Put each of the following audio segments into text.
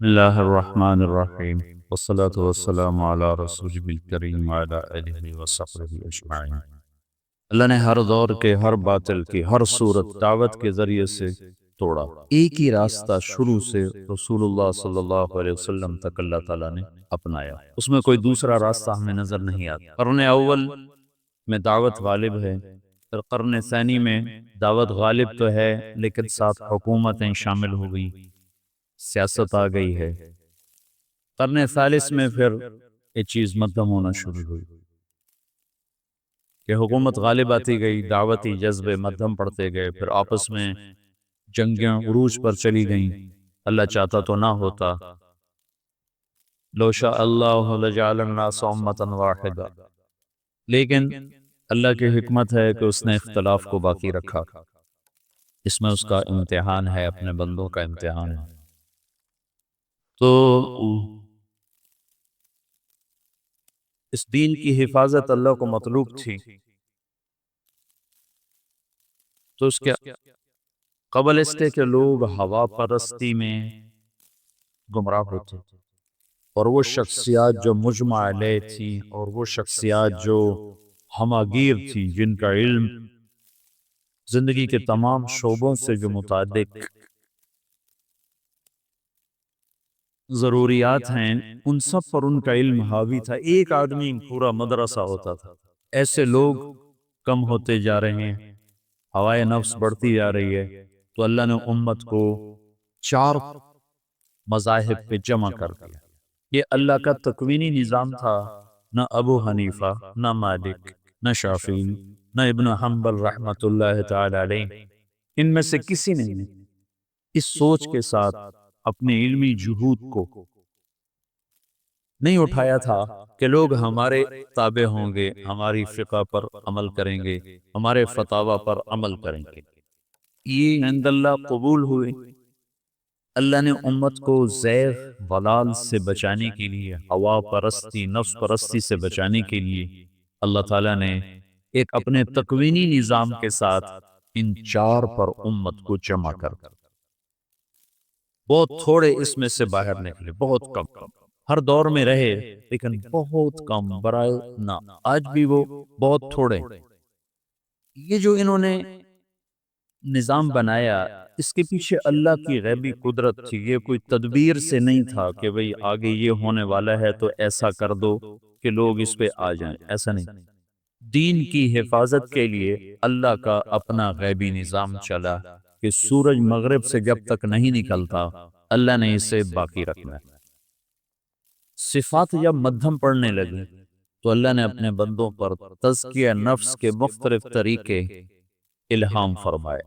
بسم اللہ الرحمن الرحیم والصلاة والسلام علی رسول الکریم وعلی آلہ وصحبہ اجمعین۔ اللہ نے ہر دور کے ہر باطل کی ہر صورت دعوت کے ذریعے سے توڑا۔ ایک ہی راستہ شروع سے رسول اللہ صلی اللہ علیہ وسلم تک اللہ تعالیٰ نے اپنایا، اس میں کوئی دوسرا راستہ ہمیں نظر نہیں آتا۔ قرن اول میں دعوت غالب ہے، پھر قرن ثانی میں دعوت غالب تو ہے لیکن ساتھ حکومتیں شامل ہو گئی، سیاست آ گئی ہے۔ قرن ثالث میں پھر یہ چیز مدھم ہونا شروع ہوئی کہ حکومت غالب آتی گئی، دعوتی جذبے مدھم پڑتے گئے، پھر آپس میں جنگیں عروج پر چلی گئیں۔ اللہ چاہتا تو نہ ہوتا، لو شاء اللہ لجعل الناس امۃ واحدہ، لیکن اللہ کی حکمت ہے کہ اس نے اختلاف کو باقی رکھا۔ اس میں اس کا امتحان ہے، اپنے بندوں کا امتحان ہے۔ تو اس دین کی حفاظت اللہ کو مطلوب تھی، تو اس کے قبل اس کے کہ لوگ ہوا پرستی میں گمراہ ہوتے، اور وہ شخصیات جو مجمع علیہ تھی، اور وہ شخصیات جو ہماگیر تھی، جن کا علم زندگی کے تمام شعبوں سے جو متعلق ضروریات ہیں ان سب پر ان کا علم حاوی تھا۔ ایک آدمی پورا مدرسہ ہوتا تھا۔ ایسے لوگ کم ہوتے جا رہے ہیں، ہوائے نفس بڑھتی جا رہی ہے، تو اللہ نے امت کو 4 مذاہب پہ جمع کر دیا۔ یہ اللہ کا تکوینی نظام تھا۔ نہ ابو حنیفہ، نہ مالک، نہ شافعی، نہ ابن حنبل رحمۃ اللہ تعالی علیہ، ان میں سے کسی نے اس سوچ کے ساتھ اپنے علمی جہود کو نہیں اٹھایا تھا کہ لوگ ہمارے تابع ہوں گے، ہماری فقہ پر عمل کریں گے، ہمارے فتاوی پر عمل کریں گے۔ یہ عند اللہ قبول ہوئے۔ اللہ نے امت کو زیغ ضلال سے بچانے کے لیے، ہوا پرستی نفس پرستی سے بچانے کے لیے، اللہ تعالیٰ نے ایک اپنے تکوینی نظام کے ساتھ ان 4 پر امت کو جمع کر دیا۔ بہت تھوڑے اس میں سے باہر نکلے، بہت کم ہر دور میں رہے، لیکن بہت کم برائے نہ، آج بھی وہ بہت تھوڑے۔ یہ جو انہوں نے نظام بنایا، اس کے پیچھے اللہ کی غیبی قدرت تھی۔ یہ کوئی تدبیر سے نہیں تھا کہ بھئی آگے یہ ہونے والا ہے تو ایسا کر دو کہ لوگ اس پہ آ جائیں، ایسا نہیں۔ دین کی حفاظت کے لیے اللہ کا اپنا غیبی نظام چلا کہ سورج مغرب سے جب تک نہیں نکلتا اللہ نے اسے باقی رکھنا ہے۔ صفات جب مدھم پڑنے لگی تو اللہ نے اپنے بندوں پر تزکیہ نفس کے مختلف طریقے الہام فرمائے۔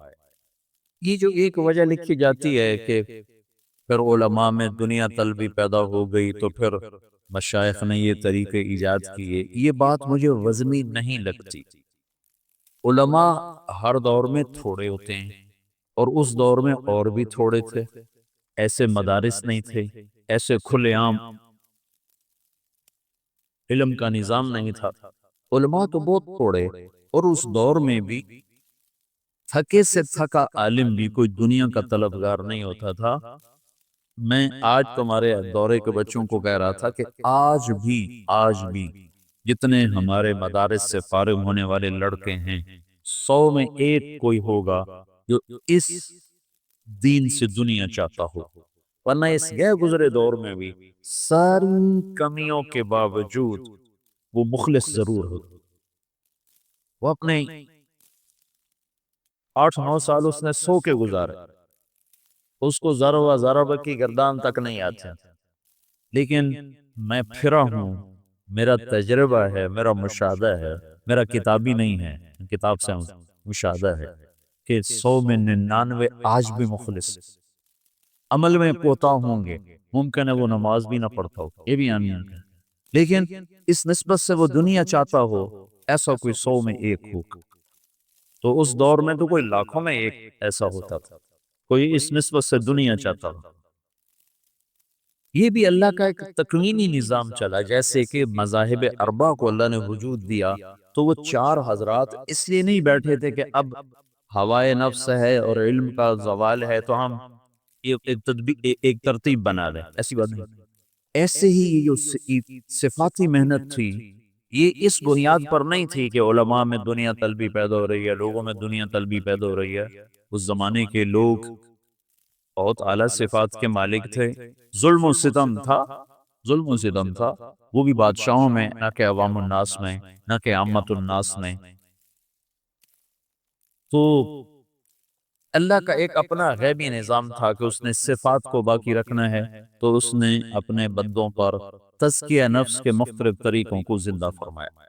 یہ جو ایک وجہ لکھی جاتی ہے کہ پھر علماء میں دنیا طلبی پیدا ہو گئی تو پھر مشائخ نے یہ طریقے ایجاد کیے، یہ بات مجھے وزنی نہیں لگتی۔ علماء ہر دور میں تھوڑے ہوتے ہیں، اور اس دور میں اور بھی تھوڑے تھے۔ ایسے مدارس نہیں تھے، ایسے کھلے عام علم کا نظام نہیں تھا۔ علماء تو بہت تھوڑے، اور اس دور میں بھی تھکے سے تھکا عالم بھی کوئی دنیا کا طلبگار نہیں ہوتا تھا۔ میں آج تمہارے دورے کے بچوں کو کہہ رہا تھا کہ آج بھی جتنے ہمارے مدارس سے فارغ ہونے والے لڑکے ہیں، 100 میں ایک کوئی ہوگا جو اس دین سے دنیا چاہتا ہو، ورنہ اس گئے گزرے دور میں بھی ساری کمیوں کے باوجود وہ مخلص ضرور ہوتا۔ وہ اپنے 8-9 سال اس نے سو کے گزارے، اس کو ذرہ و ضرب کی گردان تک نہیں آتے، لیکن میں پھرا ہوں، میرا تجربہ ہے، میرا مشاہدہ ہے، میرا کتابی نہیں ہے، کتاب سے مشاہدہ ہے کہ 100 میں 99 آج بھی مخلص، عمل میں کوتا ہوں گے، ممکن ہے وہ نماز بھی نہ پڑھتا ہو، یہ بھی آمین ہے، لیکن اس نسبت سے وہ دنیا چاہتا ہو، ایسا کوئی 100 میں ایک ہو۔ تو اس دور میں تو کوئی لاکھوں میں ایک ایسا ہوتا تھا، کوئی اس نسبت سے دنیا چاہتا ہو۔ یہ بھی اللہ کا ایک تکوینی نظام چلا، جیسے کہ مذاہب اربع کو اللہ نے وجود دیا تو وہ 4 حضرات اس لیے نہیں بیٹھے تھے کہ اب ہوائے نفس ہے اور علم کا زوال ہے تو ہم ایک ترتیب بنا دیں، ایسی بات نہیں۔ ایسے ہی یہ جو صفاتی محنت تھی، یہ اس بنیاد پر نہیں تھی کہ علماء میں دنیا طلبی پیدا ہو رہی ہے، لوگوں میں دنیا طلبی پیدا ہو رہی ہے۔ اس زمانے کے لوگ بہت اعلیٰ صفات کے مالک تھے، ظلم و ستم تھا، ظلم و ستم تھا، وہ بھی بادشاہوں میں، نہ کہ عوام الناس میں، نہ کہ عامت الناس میں۔ تو اللہ کا ایک اپنا غیبی نظام تھا کہ اس نے صفات کو باقی رکھنا ہے، تو اس نے اپنے بندوں پر تزکیہ نفس کے مختلف طریقوں کو زندہ فرمایا۔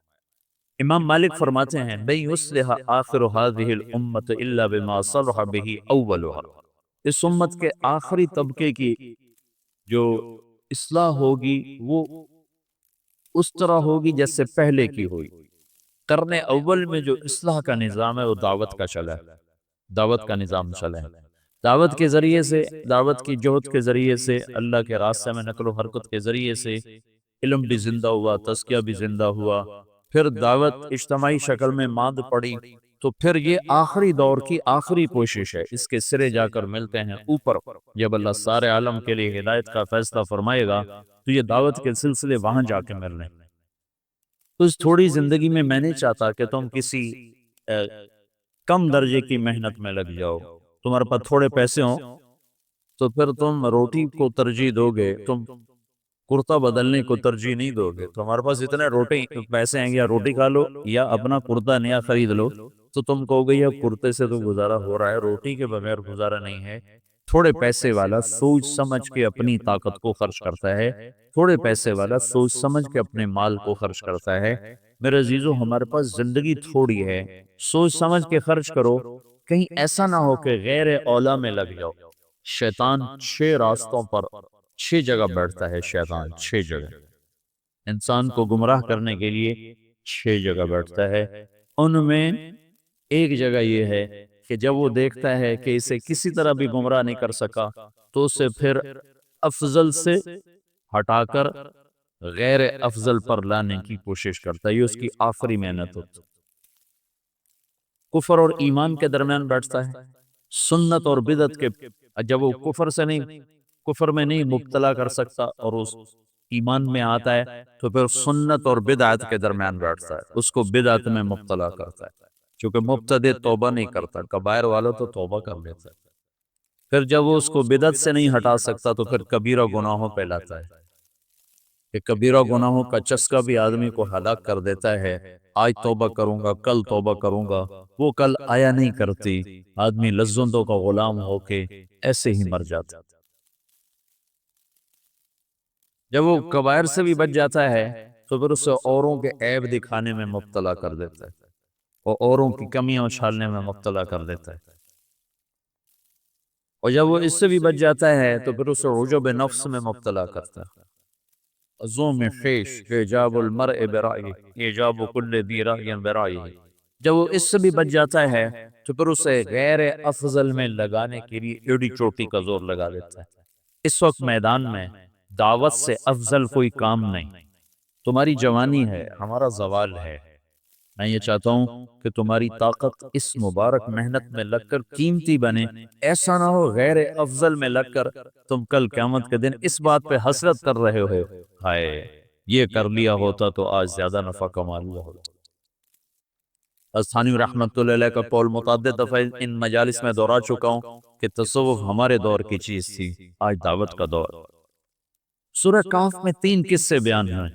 امام مالک فرماتے ہیں بَن یصلح آخر هذه الامت الا بما صلح به اولها، اس امت کے آخری طبقے کی جو اصلاح ہوگی وہ اس طرح ہوگی جیسے پہلے کی ہوئی۔ قرن اول میں جو اصلاح کا نظام ہے وہ دعوت کا چلا ہے، دعوت کا نظام چلا ہے۔ دعوت کے ذریعے سے، دعوت کی جہد کے ذریعے سے، اللہ کے راستے میں نقل و حرکت کے ذریعے سے علم بھی زندہ ہوا، تزکیہ بھی زندہ ہوا۔ پھر دعوت اجتماعی شکل میں ماند پڑی، تو پھر یہ آخری دور کی آخری کوشش ہے، اس کے سرے جا کر ملتے ہیں اوپر۔ جب اللہ سارے عالم کے لیے ہدایت کا فیصلہ فرمائے گا تو یہ دعوت کے سلسلے وہاں جا کے مل رہے ہیں۔ تو اس تھوڑی زندگی میں میں نہیں چاہتا کہ تم کسی کم درجے کی محنت میں لگ جاؤ۔ تمہارے پاس تھوڑے پیسے ہوں تو پھر تم روٹی کو ترجیح دو گے، تم کرتا بدلنے کو ترجیح نہیں دو گے۔ تمہارے پاس اتنے روٹی پیسے ہیں، یا روٹی کھا لو یا اپنا کرتا نیا خرید لو، تو تم کہو گے یا کرتے سے تو گزارا ہو رہا ہے، روٹی کے بغیر گزارا نہیں ہے۔ تھوڑے پیسے والا سوچ سمجھ کے اپنی طاقت کو خرچ کرتا ہے، تھوڑے پیسے والا سوچ سمجھ کے اپنے مال کو خرچ کرتا ہے۔ میرے عزیزو، ہمارے پاس زندگی تھوڑی ہے، سوچ سمجھ کے خرچ کرو، کہیں ایسا نہ ہو کہ غیر اولا میں لگ جاؤ۔ شیطان 6 راستوں پر 6 جگہ بیٹھتا ہے، شیطان 6 جگہ انسان کو گمراہ کرنے کے لیے 6 جگہ بیٹھتا ہے۔ ان میں ایک جگہ یہ ہے کہ جب وہ دیکھتا ہے کہ اسے کسی طرح بھی گمراہ نہیں کر سکا تو اسے پھر افضل سے ہٹا کر غیر افضل پر لانے کی کوشش کرتا ہے، یہ اس کی آخری محنت ہوتی ہے۔ کفر اور ایمان کے درمیان بیٹھتا ہے، سنت اور بدعت کے، جب وہ کفر میں نہیں مبتلا کر سکتا اور اس ایمان میں آتا ہے تو پھر سنت اور بدعت کے درمیان بیٹھتا ہے، اس کو بدعت میں مبتلا کرتا ہے، چونکہ مبتدی توبہ نہیں کرتا، کبائر والا تو توبہ کر لیتا ہے۔ پھر جب وہ اس کو بدعت سے نہیں ہٹا سکتا تو پھر کبیرہ گناہوں پہ لاتا ہے، کہ کبیرہ گناہوں کا چسکا بھی آدمی کو ہلاک کر دیتا ہے۔ آج توبہ کروں گا، کل توبہ کروں گا، وہ کل آیا نہیں کرتی، آدمی لذتوں کا غلام ہو کے ایسے ہی مر جاتا۔ جب وہ کبائر سے بھی بچ جاتا ہے تو پھر اسے اوروں کے عیب دکھانے میں مبتلا کر دیتا ہے، اور اوروں کی کمیاں اچھالنے میں مبتلا کر دیتا ہے۔ اور جب وہ اس سے بھی بچ جاتا ہے تو پھر اسے عجب نفس میں مبتلا کرتا ہے۔ عزوم خیش اعجاب المرء برائه اعجاب کل ذی رأی برائه، جب وہ اس سے بھی بچ جاتا ہے تو پھر اسے غیر افضل میں لگانے کے لیے ایڑی چوٹی کا زور لگا دیتا ہے۔ اس وقت میدان میں دعوت سے افضل کوئی کام نہیں۔ تمہاری جوانی ہے، ہمارا زوال ہے، میں یہ چاہتا ہوں کہ تمہاری طاقت اس مبارک محنت میں لگ کر قیمتی بنے، ایسا نہ ہو غیر افضل میں لگ کر تم کل قیامت کے دن اس بات پہ حسرت کر رہے ہو، ہائے یہ کر لیا ہوتا تو آج زیادہ نفع کما لیا ہوتا۔ ثانی رحمت اللہ علیہ کا قول متعدد دفعہ ان مجالس میں دہرا چکا ہوں کہ تصوف ہمارے دور کی چیز تھی، آج دعوت کا دور۔ سورہ کہف میں 3 قصے بیان ہیں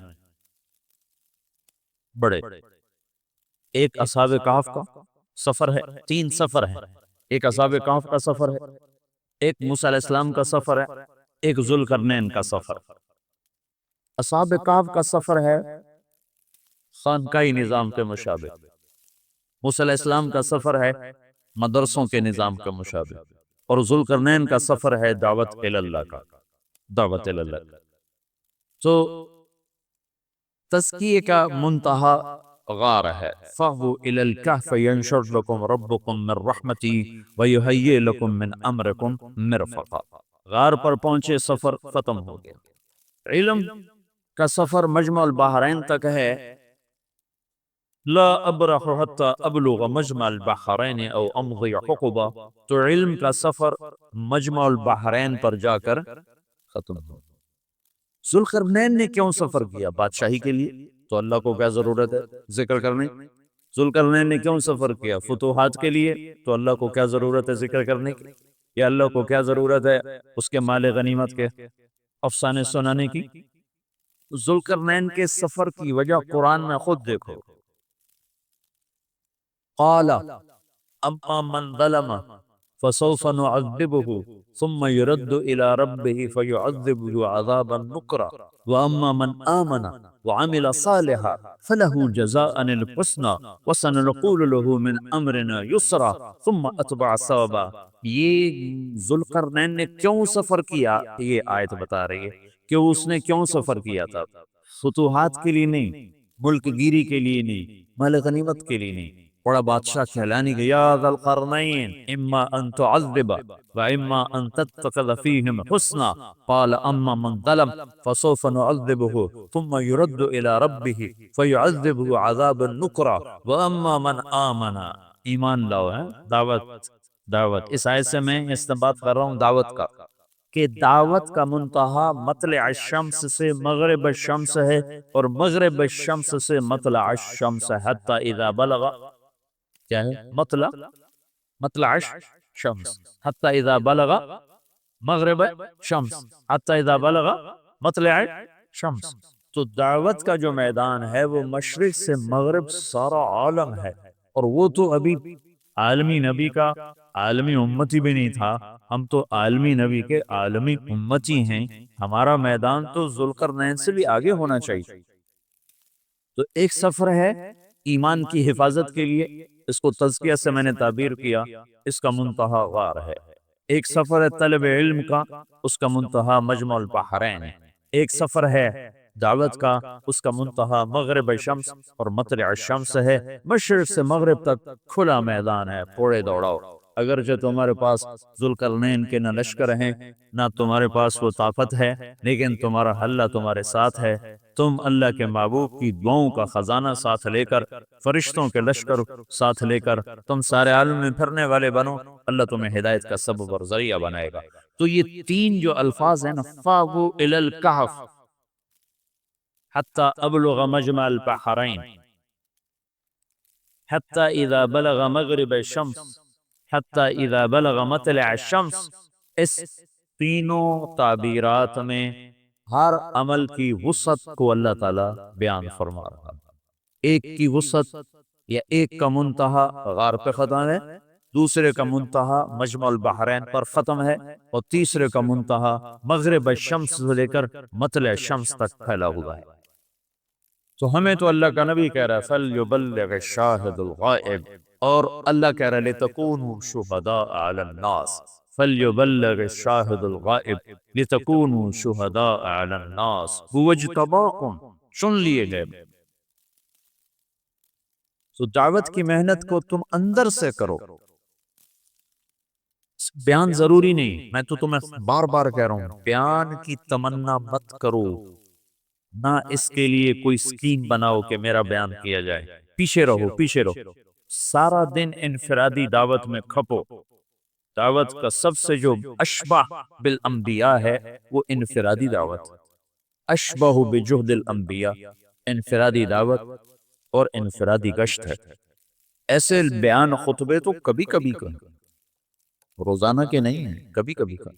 بڑے۔ ایک اصحاب کہف کا سفر ہے، 3 سفر ہیں، ایک اصحاب کہف کا سفر ہے، ایک موسیٰ علیہ السلام کا سفر ہے، ایک ذوالقرنین کا سفر۔ اصحاب کہف کا سفر ہے خانقاہی نظام کے مشابہ، موسیٰ علیہ السلام کا سفر ہے مدرسوں کے نظام کے مشابہ، اور ذوالقرنین کا سفر ہے دعوت اللہ کا، دعوت اللہ کا۔ تو تزکیے کا منتہا غار ہے، فَاهْوُوا إِلَى الْكَهْفِ يَنشُرْ لَكُمْ رَبُّكُمْ مِنْ رَحْمَتِهِ وَيُهَيِّئْ لَكُمْ مِنْ أَمْرِكُمْ مِرْفَقًا۔ غار پر پہنچے، سفر ختم ہو گیا۔ علم کا سفر مجمع البحرین تک ہے، لا ابرح حتی ابلغ مجمع البحرین او امضی حقبہ، تو علم کا سفر مجمع البحرین پر جا کر ختم ہو۔ ذوالقرنین نے کیوں سفر کیا؟ بادشاہی کے لیے، تو اللہ کو کیا ضرورت ہے ذکر کرنے؟ ذوالقرنین نے کیوں سفر کیا؟ فتوحات کے لیے، تو اللہ کو کیا ضرورت ہے ذکر کرنے کی؟ یا اللہ کو کیا ضرورت ہے اس کے مال غنیمت کے افسانے سنانے کی؟ ذوالقرنین کے سفر کی وجہ قرآن میں خود دیکھو۔ قال اما من ظلم فسوف نعذبه ثم يرد الى ربه فيعذبه عذابا نكرا واما من آمن وعمل صالحا فله جزاء الحسنى وسنقول له من امرنا يسرا ثم اتبع سببا۔ یہ ذوالقرنین نے کیوں سفر کیا، یہ آیت بتا رہی ہے کہ اس نے کیوں سفر کیا تھا۔ فتوحات کے لیے نہیں، ملک گیری کے لیے نہیں، مال غنیمت کے لیے نہیں، بڑا بادشاہ کہلانے کے یا ذا القرنین اما ان تعذب و اما ان تتخذ فیہم حسنا قال اما من ظلم فسوف نعذبه ثم يرد الى ربه فيعذبه عذابا نکرا واما من آمن، ایمان لاؤ ہے دعوت اس آیت سے میں استنباط کر رہا ہوں دعوت کا، کہ دعوت کا منتہا مطلع الشمس سے مغرب الشمس ہے، اور مغرب الشمس سے مطلع الشمس حتی اذا بلغ، کیا ہے مطلع الشمس حتی اذا بلغ مغرب الشمس حتی اذا بلغ مطلع الشمس۔ تو دعوت کا جو میدان ہے وہ مشرق سے مغرب سارا عالم ہے، اور وہ تو ابھی عالمی نبی کا عالمی امتی بھی نہیں تھا، ہم تو عالمی نبی کے عالمی امتی ہیں، ہمارا میدان تو ذوالقرنین سے بھی آگے ہونا چاہیے۔ تو ایک سفر ہے ایمان کی حفاظت کے لیے، اس کو تزکیہ سے میں نے تعبیر کیا، اس کا منتہا غار ہے۔ ایک سفر ہے طلب علم کا، اس کا منتہا مجمع البحرین ہے۔ ایک سفر ہے دعوت کا، اس کا منتہا مغرب الشمس اور مطلع الشمس ہے۔ مشرق سے مغرب تک کھلا میدان ہے، پھوڑے دوڑاؤ۔ اگرچہ تمہارے پاس ذوالقرنین کے نہ لشکر ہیں نہ تمہارے پاس وہ طاقت ہے، لیکن تمہارا اللہ تمہارے ساتھ ہے۔ تم اللہ کے محبوب کی دعاؤں کا خزانہ ساتھ لے کر، فرشتوں کے لشکر ساتھ لے کر تم سارے عالم میں پھرنے والے بنو، اللہ تمہیں ہدایت کا سبب اور ذریعہ بنائے گا۔ تو یہ تین جو الفاظ ہیں نا، فاووا الی الکہف حتی ابلغ مجمع البحرین حتی اذا بلغ مغرب الشمس حتی اذا بلغ مطلع الشمس، اس تینوں تعبیرات میں ہر عمل کی وسعت کو اللہ تعالیٰ بیان فرما رہا ہے۔ ایک کی وسعت یا ایک کا منتہا غار پہ ختم ہے، دوسرے کا منتہا مجمع البحرین پر ختم ہے، اور تیسرے کا منتہا مغرب الشمس سے لے کر مطلع الشمس تک پھیلا ہوا ہے۔ تو ہمیں تو اللہ کا نبی کہہ رہا ہے فَلْيُبَلِّغِ الشَّاهِدُ الْغَائِبُ، اور اللہ کہہ رہا ہے لِتَكُونُوا شُهَدَاءَ عَلَى النَّاسِ، فَلْيُبَلِّغِ الشَّاهِدُ الْغَائِبُ لِتَكُونُوا شُهَدَاءَ عَلَى النَّاسِ هُوَ اجْتَبَاكُمْ، چن لیے گئے۔ تو دعوت کی محنت کو تم اندر سے کرو، بیان ضروری نہیں، میں تو تمہیں بار بار کہہ رہا ہوں بیان کی تمنا مت کرو، نہ اس کے لیے کوئی سکیم بناؤ کہ میرا بیان کیا جائے، پیچھے رہو سارا دن انفرادی دعوت میں کھپو۔ دعوت کا سب سے جو اشبہ بالانبیاء ہے وہ انفرادی دعوت، اشبہ بجہد الانبیاء، انفرادی دعوت اور انفرادی گشت ہے۔ ایسے بیان خطبے تو کبھی کبھی کریں، روزانہ کے نہیں ہیں، کبھی کبھی کریں۔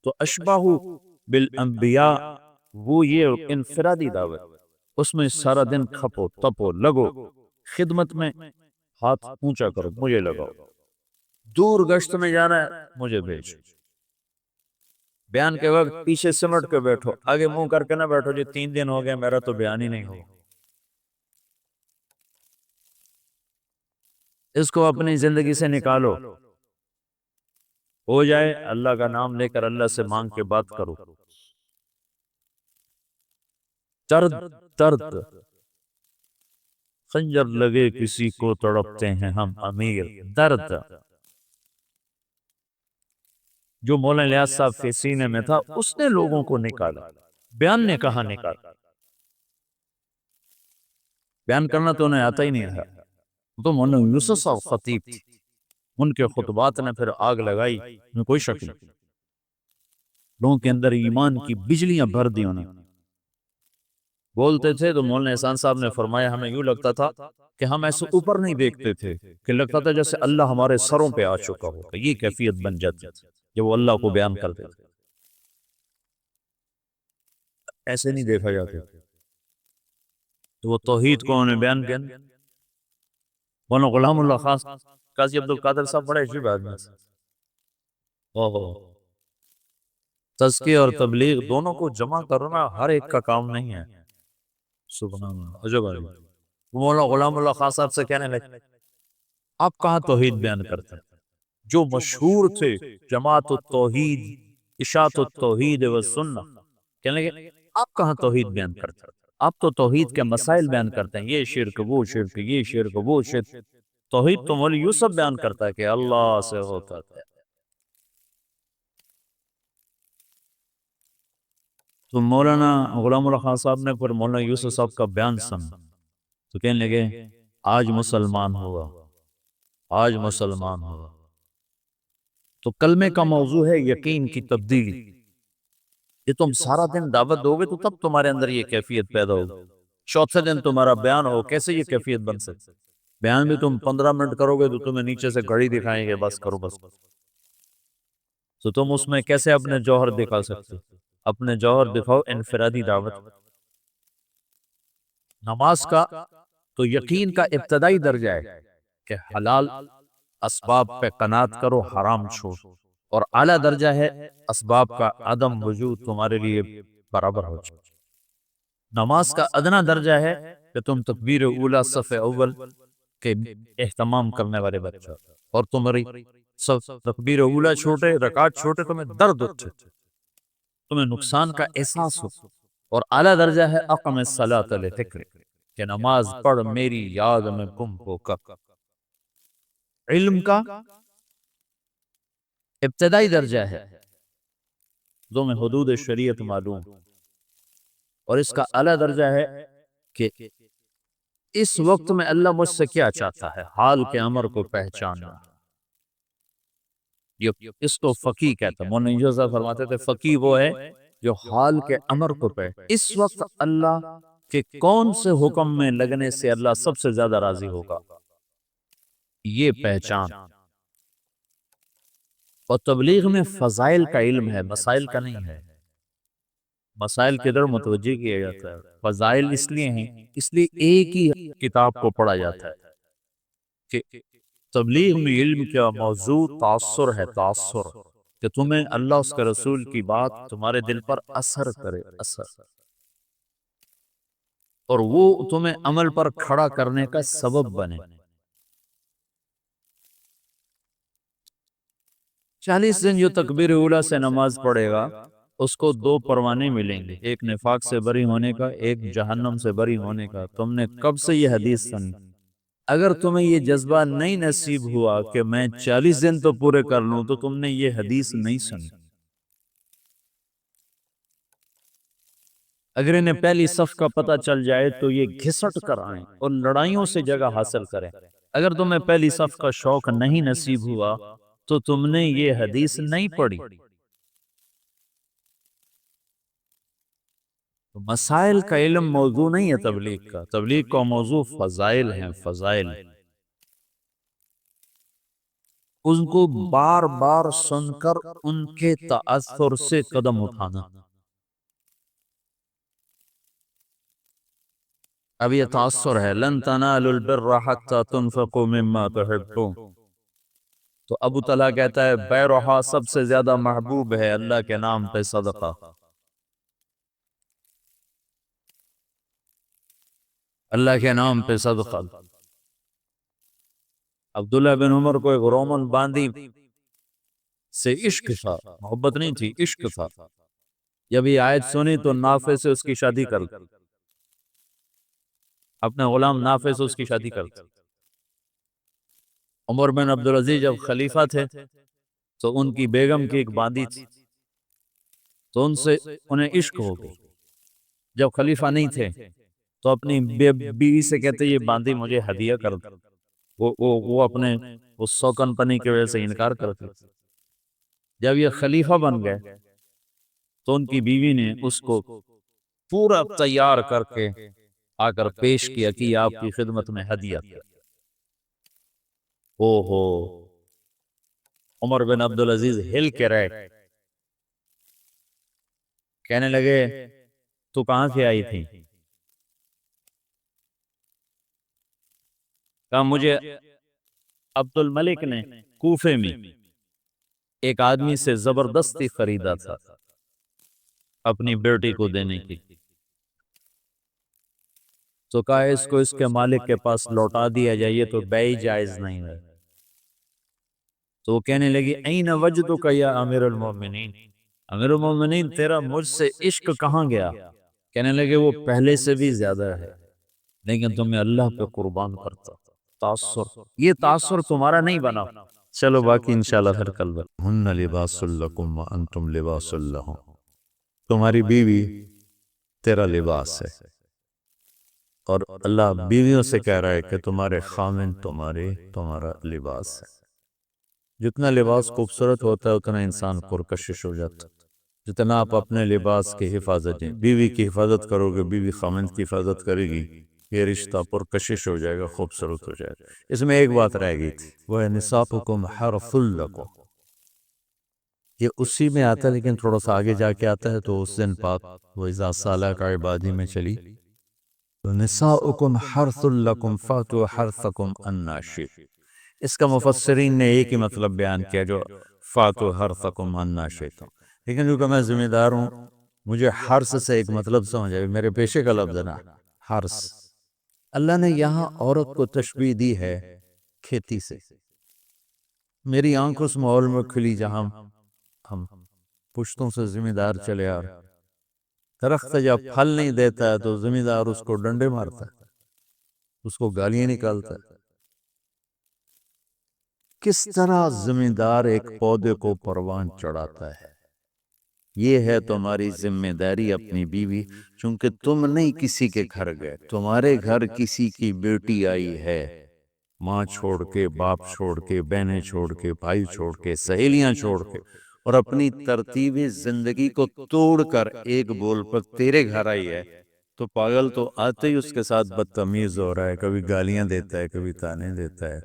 تو اشبہ بالانبیاء وہ یہ انفرادی دعوت، اس میں سارا دن کھپو تپو لگو، خدمت میں ہاتھ اونچا کرو، مجھے لگاؤ، دور گشت میں جانا ہے مجھے بھیج، بیان کے وقت پیچھے سمٹ کے بیٹھو، آگے منہ کر کے نہ بیٹھو جی 3 دن ہو گئے میرا تو بیان ہی نہیں ہو۔ اس کو اپنی زندگی سے نکالو، ہو جائے اللہ کا نام لے کر اللہ سے مانگ کے بات کرو۔ درد خنجر لگے کسی کو تڑپتے ہیں ہم امیر، درد جو مولانا الیاس صاحب کے سینے میں تھا اس نے لوگوں کو نکالا، بیان نے کہاں نکالا۔ بیان کرنا تو انہیں آتا ہی نہیں تھا، تو مولانا یوسف صاحب خطیب تھے، ان کے خطبات نے پھر آگ لگائی، میں کوئی شک نہیں، لوگوں کے اندر ایمان کی بجلیاں بھر دی انہوں نے۔ بولتے تھے تو مولانا احسان صاحب نے فرمایا ہمیں یوں لگتا تھا کہ ہم ایسے اوپر نہیں دیکھتے تھے، کہ لگتا تھا جیسے اللہ ہمارے سروں پہ آ چکا ہوگا، یہ کیفیت بن جاتی تھی جب وہ اللہ کو بیان کرتے تھے، ایسے نہیں دیکھا جاتا۔ تو وہ توحید کو انہوں نے بیان کیا۔ مولانا غلام اللہ خاص قاضی عبد القادر صاحب بڑے عجیب آدمی تھے، اوہ تزکیہ اور تبلیغ دونوں کو جمع کرنا ہر ایک کا کام نہیں ہے، سبحان اللہ، عجب آدمی۔ مولانا غلام اللہ خاص صاحب سے کہنے لگے آپ کہاں توحید بیان کرتے ہیں؟ جو مشہور تھے جماعت التوحید اشاعت التوحید والسنہ، کہنے لگے آپ کہاں توحید بیان کرتے ہیں؟ آپ تو توحید کے مسائل بیان کرتے ہیں، یہ شرک وہ شرک، یہ شرک وہ شرک، توحید تو مولی یوسف بیان کرتا ہے کہ اللہ سے ہوتا ہے۔ تو مولانا غلام اللہ خان صاحب نے پھر مولانا یوسف صاحب کا بیان سنا تو کہنے لگے آج مسلمان ہوا، آج مسلمان ہوا۔ تو کلمے کا موضوع ہے یقین کی تبدیلی، یہ تم سارا دن دعوت دو گے تو تب تمہارے اندر یہ کیفیت پیدا ہوگی، چوتھے دن تمہارا بیان ہو کیسے یہ کیفیت بن سکتی؟ بیان بھی تم 15 منٹ کرو گے تو تمہیں نیچے سے گھڑی دکھائیں گے بس کرو بس، تو تم اس میں کیسے اپنے جوہر دکھا سکتے؟ اپنے جوہر دکھاؤ انفرادی دعوت۔ نماز کا تو یقین کا ابتدائی درجہ ہے کہ حلال اسباب پہ قناعت کرو، حرام چھوڑ، اور اعلیٰ درجہ ہے اسباب کا عدم وجود تمہارے لیے برابر ہو جائے۔ نماز کا ادنا درجہ ہے کہ تم تکبیر اولا صف اول کے اہتمام کرنے والے بچہ، اور تمہاری تکبیر اولا چھوٹے، رکعت چھوٹے، تمہیں درد اٹھے، تمہیں نقصان کا احساس ہو، اور اعلیٰ درجہ ہے اقم الصلاۃ لذکر، کہ نماز پڑھ میری یاد میں گم ہو کر۔ علم کا ابتدائی درجہ ہے تمہیں حدود شریعت معلوم، اور اس کا اعلیٰ درجہ ہے کہ اس وقت میں اللہ مجھ سے کیا چاہتا ہے، حال کے امر کو پہچانا۔ اس کو فقیہ کہتا ہے، مولانا یوسف فرماتے تھے فقیہ وہ ہے جو حال کے امر کو اس وقت اللہ کے کون سے حکم میں لگنے سے اللہ سب سے زیادہ راضی ہوگا، یہ پہچان۔ اور تبلیغ میں فضائل کا علم ہے، مسائل کا نہیں ہے، مسائل کی طرف متوجہ کیا جاتا ہے، فضائل اس لیے ہیں، اس لیے ایک ہی کتاب کو پڑھا جاتا ہے کہ تبلیغ میں علم کیا موضوع تاثر ہے، تاثر کہ تمہیں اللہ اس کے رسول کی بات تمہارے دل پر اثر کرے، اثر، اور وہ تمہیں عمل پر کھڑا کرنے کا سبب بنے۔ 40 دن جو تکبیر اولا سے نماز پڑھے گا اس کو 2 پروانے ملیں گے، ایک نفاق سے بری ہونے کا، ایک جہنم سے بری ہونے کا۔ تم نے کب سے یہ حدیث سنی؟ اگر تمہیں یہ جذبہ نہیں نصیب ہوا کہ میں 40 دن تو پورے کر لوں تو تم نے یہ حدیث نہیں سنی۔ اگر انہیں پہلی صف کا پتہ چل جائے تو یہ گھسٹ کر آئیں اور لڑائیوں سے جگہ حاصل کریں۔ اگر تمہیں پہلی صف کا شوق نہیں نصیب ہوا تو تم نے یہ حدیث نہیں پڑھی۔ مسائل کا علم موضوع نہیں ہے تبلیغ کا، تبلیغ کا موضوع فضائل ہیں، فضائل، ان کو بار بار سن کر ان کے تاثر سے قدم اٹھانا۔ اب یہ تاثر ہے لن تنالوا البر حتى تنفقوا مما تحبون، تو ابو طلحہ کہتا ہے بیرحا سب سے زیادہ محبوب ہے اللہ کے نام پہ صدقہ۔ اللہ کے نام پہ صدقہ۔ عبداللہ بن عمر کو ایک رومن باندی سے عشق تھا، محبت نہیں تھی، عشق تھا۔ جب یہ آیت سنی تو نافع سے اس کی شادی کر دی، اپنے غلام نافع سے اس کی شادی کر دی۔ عمر بن عبدالعزیز جب خلیفہ تھے تو ان کی بیگم کی ایک باندی تھی، تو ان سے انہیں عشق ہو گئی۔ جب خلیفہ نہیں تھے تو اپنی بیوی سے کہتے یہ باندھی مجھے ہدیہ کر دو، وہ اپنے اس سوکن پنی کی وجہ سے انکار کرتے۔ جب یہ خلیفہ بن گئے تو ان کی بیوی نے اس کو پورا تیار کر کے آ کر پیش کیا کہ یہ آپ کی خدمت میں ہدیہ کیا۔ او ہو، عمر بن عبدالعزیز ہل کے رہے، کہنے لگے تو کہاں سے آئی تھی؟ کہا مجھے عبد الملک نے کوفے میں ایک آدمی سے زبردستی خریدا تھا اپنی بیٹی کو دینے کی، تو کہا اس کو اس کے مالک کے پاس لوٹا دیا جائے، یہ تو بیع جائز نہیں ہے۔ تو وہ کہنے لگی این وجدک یا امیر المومنین، امیر المومنین تیرا مجھ سے عشق کہاں گیا؟ کہنے لگے وہ پہلے سے بھی زیادہ ہے، لیکن تمہیں اللہ پہ قربان کرتا۔ تاثر، یہ تاثر تمہارا نہیں بنا۔ چلو باقی انشاءاللہ پھر کل بات۔ ہن لباس لکم وانتم لباس لہم، تمہاری بیوی تیرا لباس ہے، اور اللہ بیویوں سے کہہ رہا ہے کہ تمہارے خامن تمہارا لباس ہے۔ جتنا لباس خوبصورت ہوتا ہے اتنا انسان پرکشش ہو جاتا ہے۔ جتنا آپ اپنے لباس کی حفاظت دیں، بیوی کی حفاظت کرو گے، بیوی خامن کی حفاظت کرے گی، یہ رشتہ پرکشش ہو جائے گا، خوبصورت ہو جائے گا۔ اس میں ایک بات رہ گئی تھی، وہ ہے نساؤکم حرث لکم، یہ اسی میں آتا ہے لیکن تھوڑا سا آگے جا کے آتا ہے، تو اس دن پاک وَإِذَا سَأَلَكَ عِبَادِي میں چلی تو نساؤکم حرث لکم فَأْتُوا حَرْثَكُمْ أَنَّىٰ شِئْتُمْ۔ اس کا مفسرین نے ایک ہی مطلب بیان کیا جو فَأْتُوا حَرْثَكُمْ أَنَّىٰ شِئْتُمْ، لیکن چونکہ میں ذمہ دار ہوں مجھے حرث سے ایک مطلب سمجھ آئے، میرے پیشے کا لفظ ہے نا حرث۔ اللہ نے یہاں عورت کو تشبیہ دی ہے کھیتی سے۔ میری آنکھ اس ماحول میں کھلی جہاں ہم پشتوں سے ذمہ دار چلے آ رہے ہیں۔ درخت جب پھل نہیں دیتا ہے تو ذمہ دار اس کو ڈنڈے مارتا ہے، اس کو گالیاں نکالتا ہے۔ کس طرح ذمہ دار ایک پودے کو پروان چڑھاتا ہے، یہ ہے تمہاری ذمہ داری اپنی بیوی، چونکہ تم نہیں کسی کے گھر گئے، تمہارے گھر کسی کی بیٹی آئی ہے، ماں چھوڑ کے، باپ چھوڑ کے، بہنیں چھوڑ کے، بھائی چھوڑ کے، سہیلیاں چھوڑ کے، اور اپنی ترتیب زندگی کو توڑ کر ایک بول پر تیرے گھر آئی ہے، تو پاگل تو آتے ہی اس کے ساتھ بدتمیز ہو رہا ہے، کبھی گالیاں دیتا ہے، کبھی تانے دیتا ہے،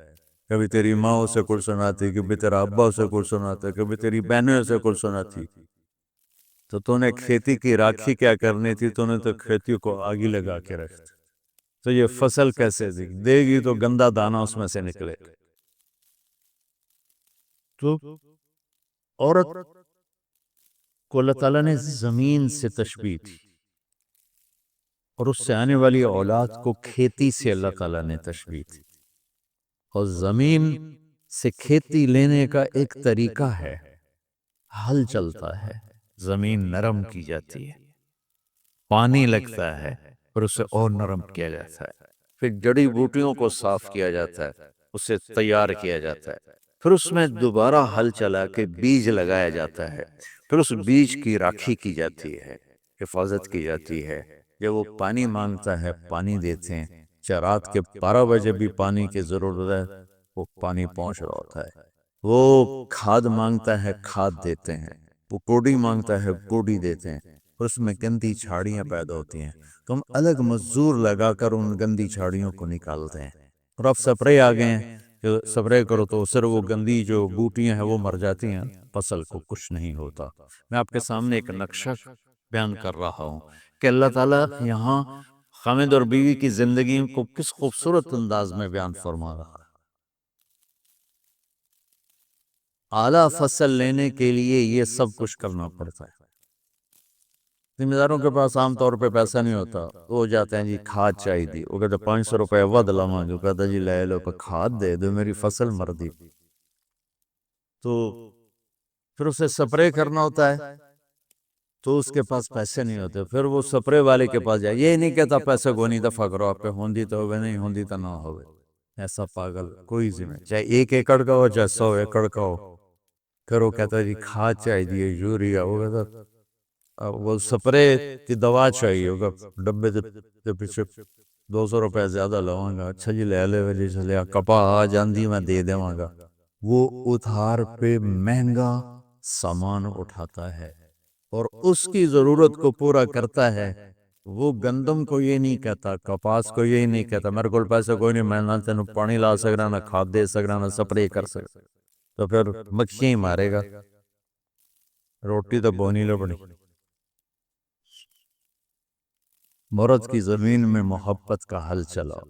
کبھی تیری ماں اسے کچھ سناتی، کبھی تیرا ابا اسے کچھ سناتا، کبھی تیری بہنیں اسے کچھ سناتی۔ تو نے کھیتی کی راکھی کیا کرنی تھی، تو نے تو کھیتی کو آگی لگا کے رکھتی، تو یہ فصل کیسے دے گی؟ تو گندا دانہ اس میں سے نکلے گا۔ تو عورت کو اللہ تعالیٰ نے زمین سے تشبیہ دی، اور اس سے آنے والی اولاد کو کھیتی سے اللہ تعالیٰ نے تشبیہ دی، اور زمین سے کھیتی لینے کا ایک طریقہ ہے، ہل چلتا ہے، زمین نرم کی جاتی ہے، پانی لگتا ہے، پھر اسے اور نرم کیا جاتا ہے، پھر جڑی بوٹیوں کو صاف کیا جاتا ہے، اسے تیار کیا جاتا ہے، پھر اس میں دوبارہ ہل چلا کے بیج لگایا جاتا ہے، پھر اس بیج کی راکھی کی جاتی ہے، حفاظت کی جاتی ہے۔ جب وہ پانی مانگتا ہے پانی دیتے ہیں، چاہے رات کے 12 بجے بھی پانی کی ضرورت ہے وہ پانی پہنچ رہا ہوتا ہے۔ وہ کھاد مانگتا ہے کھاد دیتے ہیں، وہ کوڑی مانگتا ہے کوڑی دیتے ہیں، اور اس میں گندی جھاڑیاں پیدا ہوتی ہیں، تو ہم الگ مزدور لگا کر ان گندی جھاڑیوں کو نکالتے ہیں، اور اب سپرے آ گئے ہیں کہ سپرے کرو تو صرف وہ گندی جو بوٹیاں ہیں وہ مر جاتی ہیں، فصل کو کچھ نہیں ہوتا۔ میں آپ کے سامنے ایک نقشہ بیان کر رہا ہوں کہ اللہ تعالیٰ یہاں خامد اور بیوی کی زندگی کو کس خوبصورت انداز میں بیان فرما رہا ہے۔ اعلیٰ فصل لینے کے لیے یہ سب کچھ کرنا پڑتا ہے۔ ذمہ داروں کے پاس عام طور پہ پیسہ نہیں ہوتا، وہ جاتے ہیں جی کھاد چاہیے دی، وہ کہتے 500 روپے ود لما، جو کہتا جی لے لو پہ کھاد دے دو میری فصل مر دی، تو پھر اسے سپرے کرنا ہوتا ہے تو اس کے پاس پیسے نہیں ہوتے، پھر وہ سپرے والے کے پاس جائے، یہ نہیں کہتا پیسے گونی دفعہ کرو، آپ پہ ہوندی تو ہوئے نہیں ہوندی تو نہ ہوئے، ایسا پاگل کوئی ذمہ، چاہے 1 ایکڑ کا ہو چاہے 100 ایکڑ کا ہو، پھر وہ کہتا جی کھاد چاہیے دی یوریا، وہ کہتا وہ سپرے کی دوا چاہیے ہوگا، ڈبے کے پیچھے 200 روپے زیادہ لواں گا، اچھا جی لے لے جی چلے کپا آ جاندی میں دے دیواں گا۔ وہ ادھار پہ مہنگا سامان اٹھاتا ہے اور اس کی ضرورت کو پورا کرتا ہے۔ وہ گندم کو یہ نہیں کہتا، کپاس کو یہ نہیں کہتا میرے کو پیسے کوئی نہیں، میں نہ تینوں پانی لا سکنا، نہ کھاد دے سکنا، نہ سپرے کر سکتا، تو پھر مکھیاں ہی مارے گا، روٹی تو بونی لبنی۔ مرد کی زمین میں محبت کا حل چلاؤ،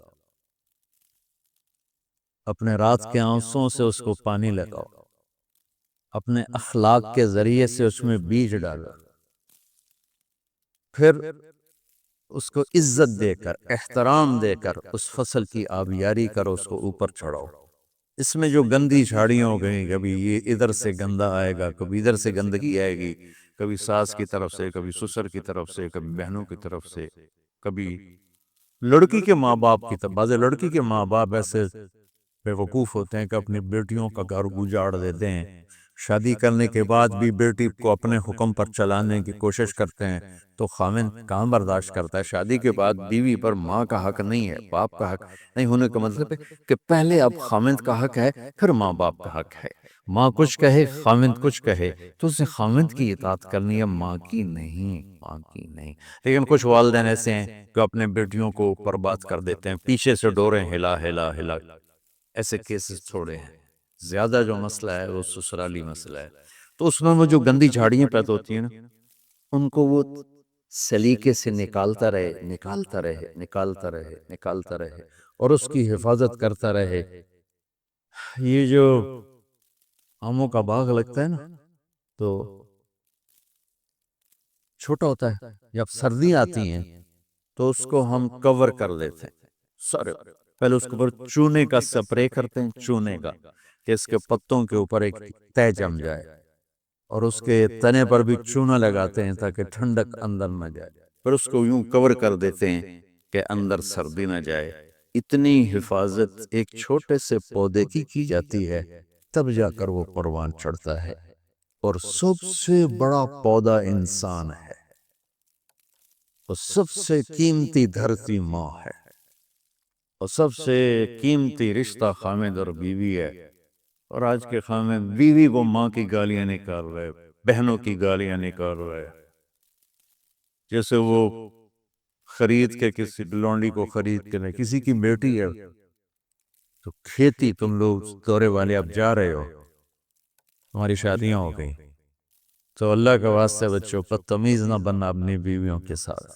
اپنے رات کے آنسوں سے اس کو پانی لگاؤ، اپنے اخلاق کے ذریعے سے اس میں بیج ڈالو، پھر اس کو عزت دے کر، احترام دے کر اس فصل کی آبیاری کرو، اس کو اوپر چڑھاؤ۔ اس میں جو گندی جھاڑیاں ہو گئیں، کبھی یہ ادھر سے گندا آئے گا، کبھی ادھر سے گندگی آئے گی، کبھی ساس کی طرف سے، کبھی سسر کی طرف سے، کبھی بہنوں کی طرف سے، کبھی لڑکی کے ماں باپ کی طرف۔ بعض لڑکی کے ماں باپ ایسے بے وقوف ہوتے ہیں کہ اپنی بیٹیوں کا گھر گجاڑ دیتے ہیں، شادی کرنے کے بعد بھی بیٹی کو اپنے حکم پر چلانے کی کوشش کرتے ہیں، تو خاوند کہاں برداشت کرتا ہے؟ شادی کے بعد بیوی پر ماں کا حق نہیں ہے، باپ کا حق نہیں ہونے کا مطلب ہے کہ پہلے اب خاوند کا حق ہے، پھر ماں باپ کا حق ہے۔ ماں کچھ کہے، خاوند کچھ کہے، تو اسے خاوند کی اطاعت کرنی ہے، ماں کی نہیں، ماں کی نہیں۔ لیکن کچھ والدین ایسے ہیں کہ اپنے بیٹیوں کو برباد کر دیتے ہیں، پیچھے سے ڈوریں ہلا ہلا ہلا، ایسے کیسز چھوڑے ہیں۔ زیادہ جو مسئلہ ہے وہ سسرالی مسئلہ ہے، تو اس میں وہ جو گندی جھاڑیاں پیدا ہوتی ہیں نا، ان کو وہ سلیقے سے نکالتا رہے، نکالتا رہے، نکالتا رہے، نکالتا رہے، اور اس کی حفاظت کرتا رہے۔ یہ جو آموں کا باغ لگتا ہے نا، تو چھوٹا ہوتا ہے، جب سردی آتی ہیں تو اس کو ہم کور کر لیتے ہیں سارے، پہلے اس کے اوپر چونے کا سپرے کرتے ہیں، چونے کا، کہ اس کے پتوں کے اوپر ایک تہ جم جائے، اور اس کے تنے پر بھی چونا لگاتے ہیں تاکہ ٹھنڈک اندر نہ جائے، پھر اس کو یوں کور کر دیتے ہیں کہ اندر سردی نہ جائے۔ اتنی حفاظت ایک چھوٹے سے پودے کی جاتی ہے، تب جا کر وہ پروان چڑھتا ہے۔ اور سب سے بڑا پودا انسان ہے، اور سب سے قیمتی دھرتی ماں ہے، اور سب سے قیمتی رشتہ خاوند اور بیوی ہے۔ اور آج کے خاوند بیوی کو ماں کی گالیاں نکال رہے، بہنوں کی گالیاں نکال رہے، جیسے وہ خرید کے کسی لونڈی کو خرید کے نہیں، کسی کی بیٹی ہے تو کھیتی، تم لوگ دورے والے اب جا رہے ہو، تمہاری شادیاں ہو گئی، تو اللہ کے واسطے بچوں بدتمیز نہ بننا اپنی بیویوں کے ساتھ،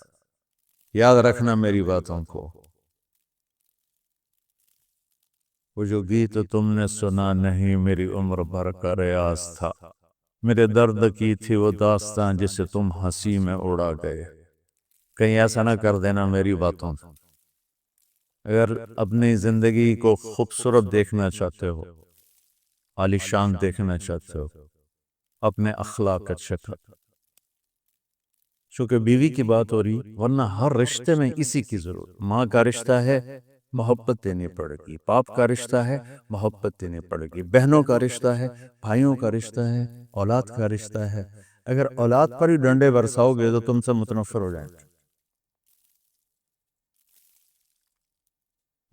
یاد رکھنا میری باتوں کو۔ وہ جو گیت تم نے سنا نہیں، میری عمر بھر کا ریاض تھا، میرے درد کی تھی وہ داستان جسے تم ہنسی میں اڑا گئے۔ کہیں ایسا نہ کر دینا میری باتوں سے۔ اگر اپنی زندگی کو خوبصورت دیکھنا چاہتے ہو، عالیشان دیکھنا چاہتے ہو، اپنے اخلاق اچھے کر، چونکہ بیوی کی بات ہو رہی، ورنہ ہر رشتے میں اسی کی ضرورت۔ ماں کا رشتہ ہے، محبت دینی پڑے گی، باپ کا رشتہ ہے، محبت دینی پڑے گی، بہنوں کا رشتہ ہے، بھائیوں کا رشتہ ہے، اولاد کا رشتہ ہے۔ اگر اولاد پر ہی ڈنڈے برساؤ گے تو تم سے متنفر ہو جائیں گے۔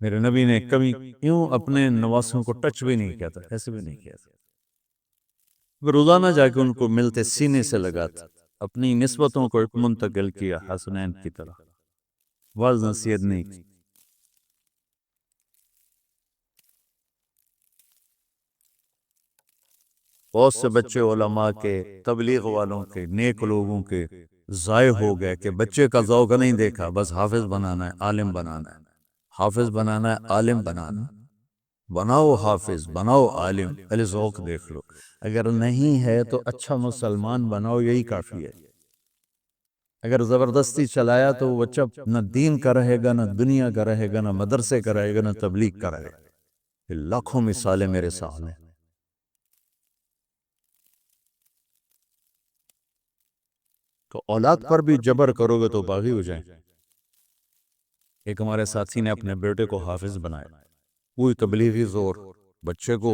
میرے نبی نے کبھی یوں اپنے نواسوں کو ٹچ بھی نہیں کیا تھا، ایسے بھی نہیں کیا تھا، وہ روزانہ جا کے ان کو ملتے، سینے سے لگاتے، اپنی نسبتوں کو منتقل کیا حسنین کی طرح، واعظ نصیحت نہیں کی۔ بہت سے بچے علماء کے، تبلیغ والوں کے، نیک لوگوں کے ضائع ہو گئے کہ بچے کا ذوق نہیں دیکھا، بس حافظ بنانا ہے، عالم بنانا ہے، حافظ بنانا ہے، عالم بنانا، بناؤ حافظ، بناؤ عالم، پہلے ذوق دیکھ لو۔ اگر نہیں ہے تو اچھا مسلمان بناؤ، یہی کافی ہے۔ اگر زبردستی چلایا تو وہ بچہ نہ دین کا رہے گا، نہ دنیا کا رہے گا، نہ مدرسے کا رہے گا، نہ تبلیغ کا رہے گا۔ یہ لاکھوں مثالیں میرے سامنے۔ تو اولاد پر بھی جبر کرو گے تو باغی ہو جائیں۔ ایک ہمارے ساتھی نے اپنے بیٹے کو حافظ بنایا، وہی تبلیغی زور، بچے کو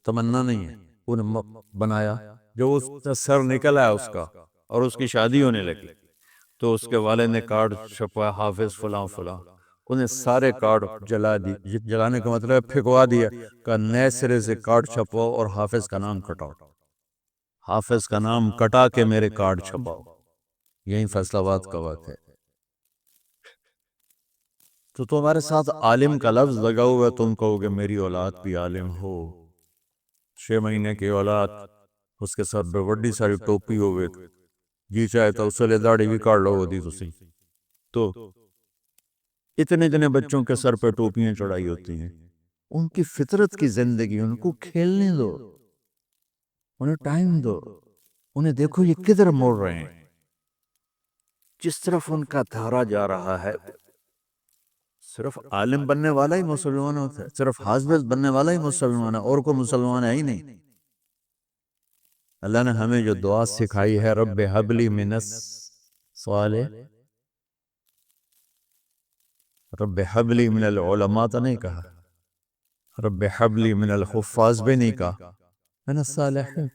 تمنا نہیں ہے، انہیں بنایا، جو اس کا سر نکلا ہے اس کا اور اس کی شادی ہونے لگی تو اس کے والد نے کارڈ چھپوایا حافظ فلاں فلاں، انہیں سارے کارڈ جلا دی، جلانے کا مطلب ہے پھینکوا دیا، کہ نئے سرے سے کارڈ چھپواؤ اور حافظ کا نام کٹاؤ، حافظ کا نام کٹا کے میرے کارڈ چھپاؤ۔ یہی فیصل آباد کا واقعہ ہے۔ تو تمہارے ساتھ عالم کا لفظ لگا ہوا ہے، تم کہو گے میری اولاد بھی عالم ہو، 6 مہینے کی اولاد، اس کے ساتھ بے بڑی ساری ٹوپی ہوئے، جی چاہے تو اسے لے داڑھی بھی کاٹ لو دی تسی، تو اتنے اتنے بچوں کے سر پہ ٹوپیاں چڑھائی ہوتی ہیں، ان کی فطرت کی زندگی، ان کو کھیلنے دو، انہیں ٹائم دو، انہیں دیکھو یہ کدھر مڑ رہے ہیں، جس طرف ان کا دھارا جا رہا ہے۔ صرف عالم بننے والا ہی مسلمان ہوتا ہے، صرف حافظ بننے والا ہی مسلمان ہے، اور کوئی مسلمان ہے ہی نہیں۔ اللہ نے ہمیں جو دعا سکھائی ہے، رب حبلی من الصالح، رب حبلی من العلماء تو نہیں کہا، رب حبلی من الحفاظ بھی نہیں کہا، من الصالحین۔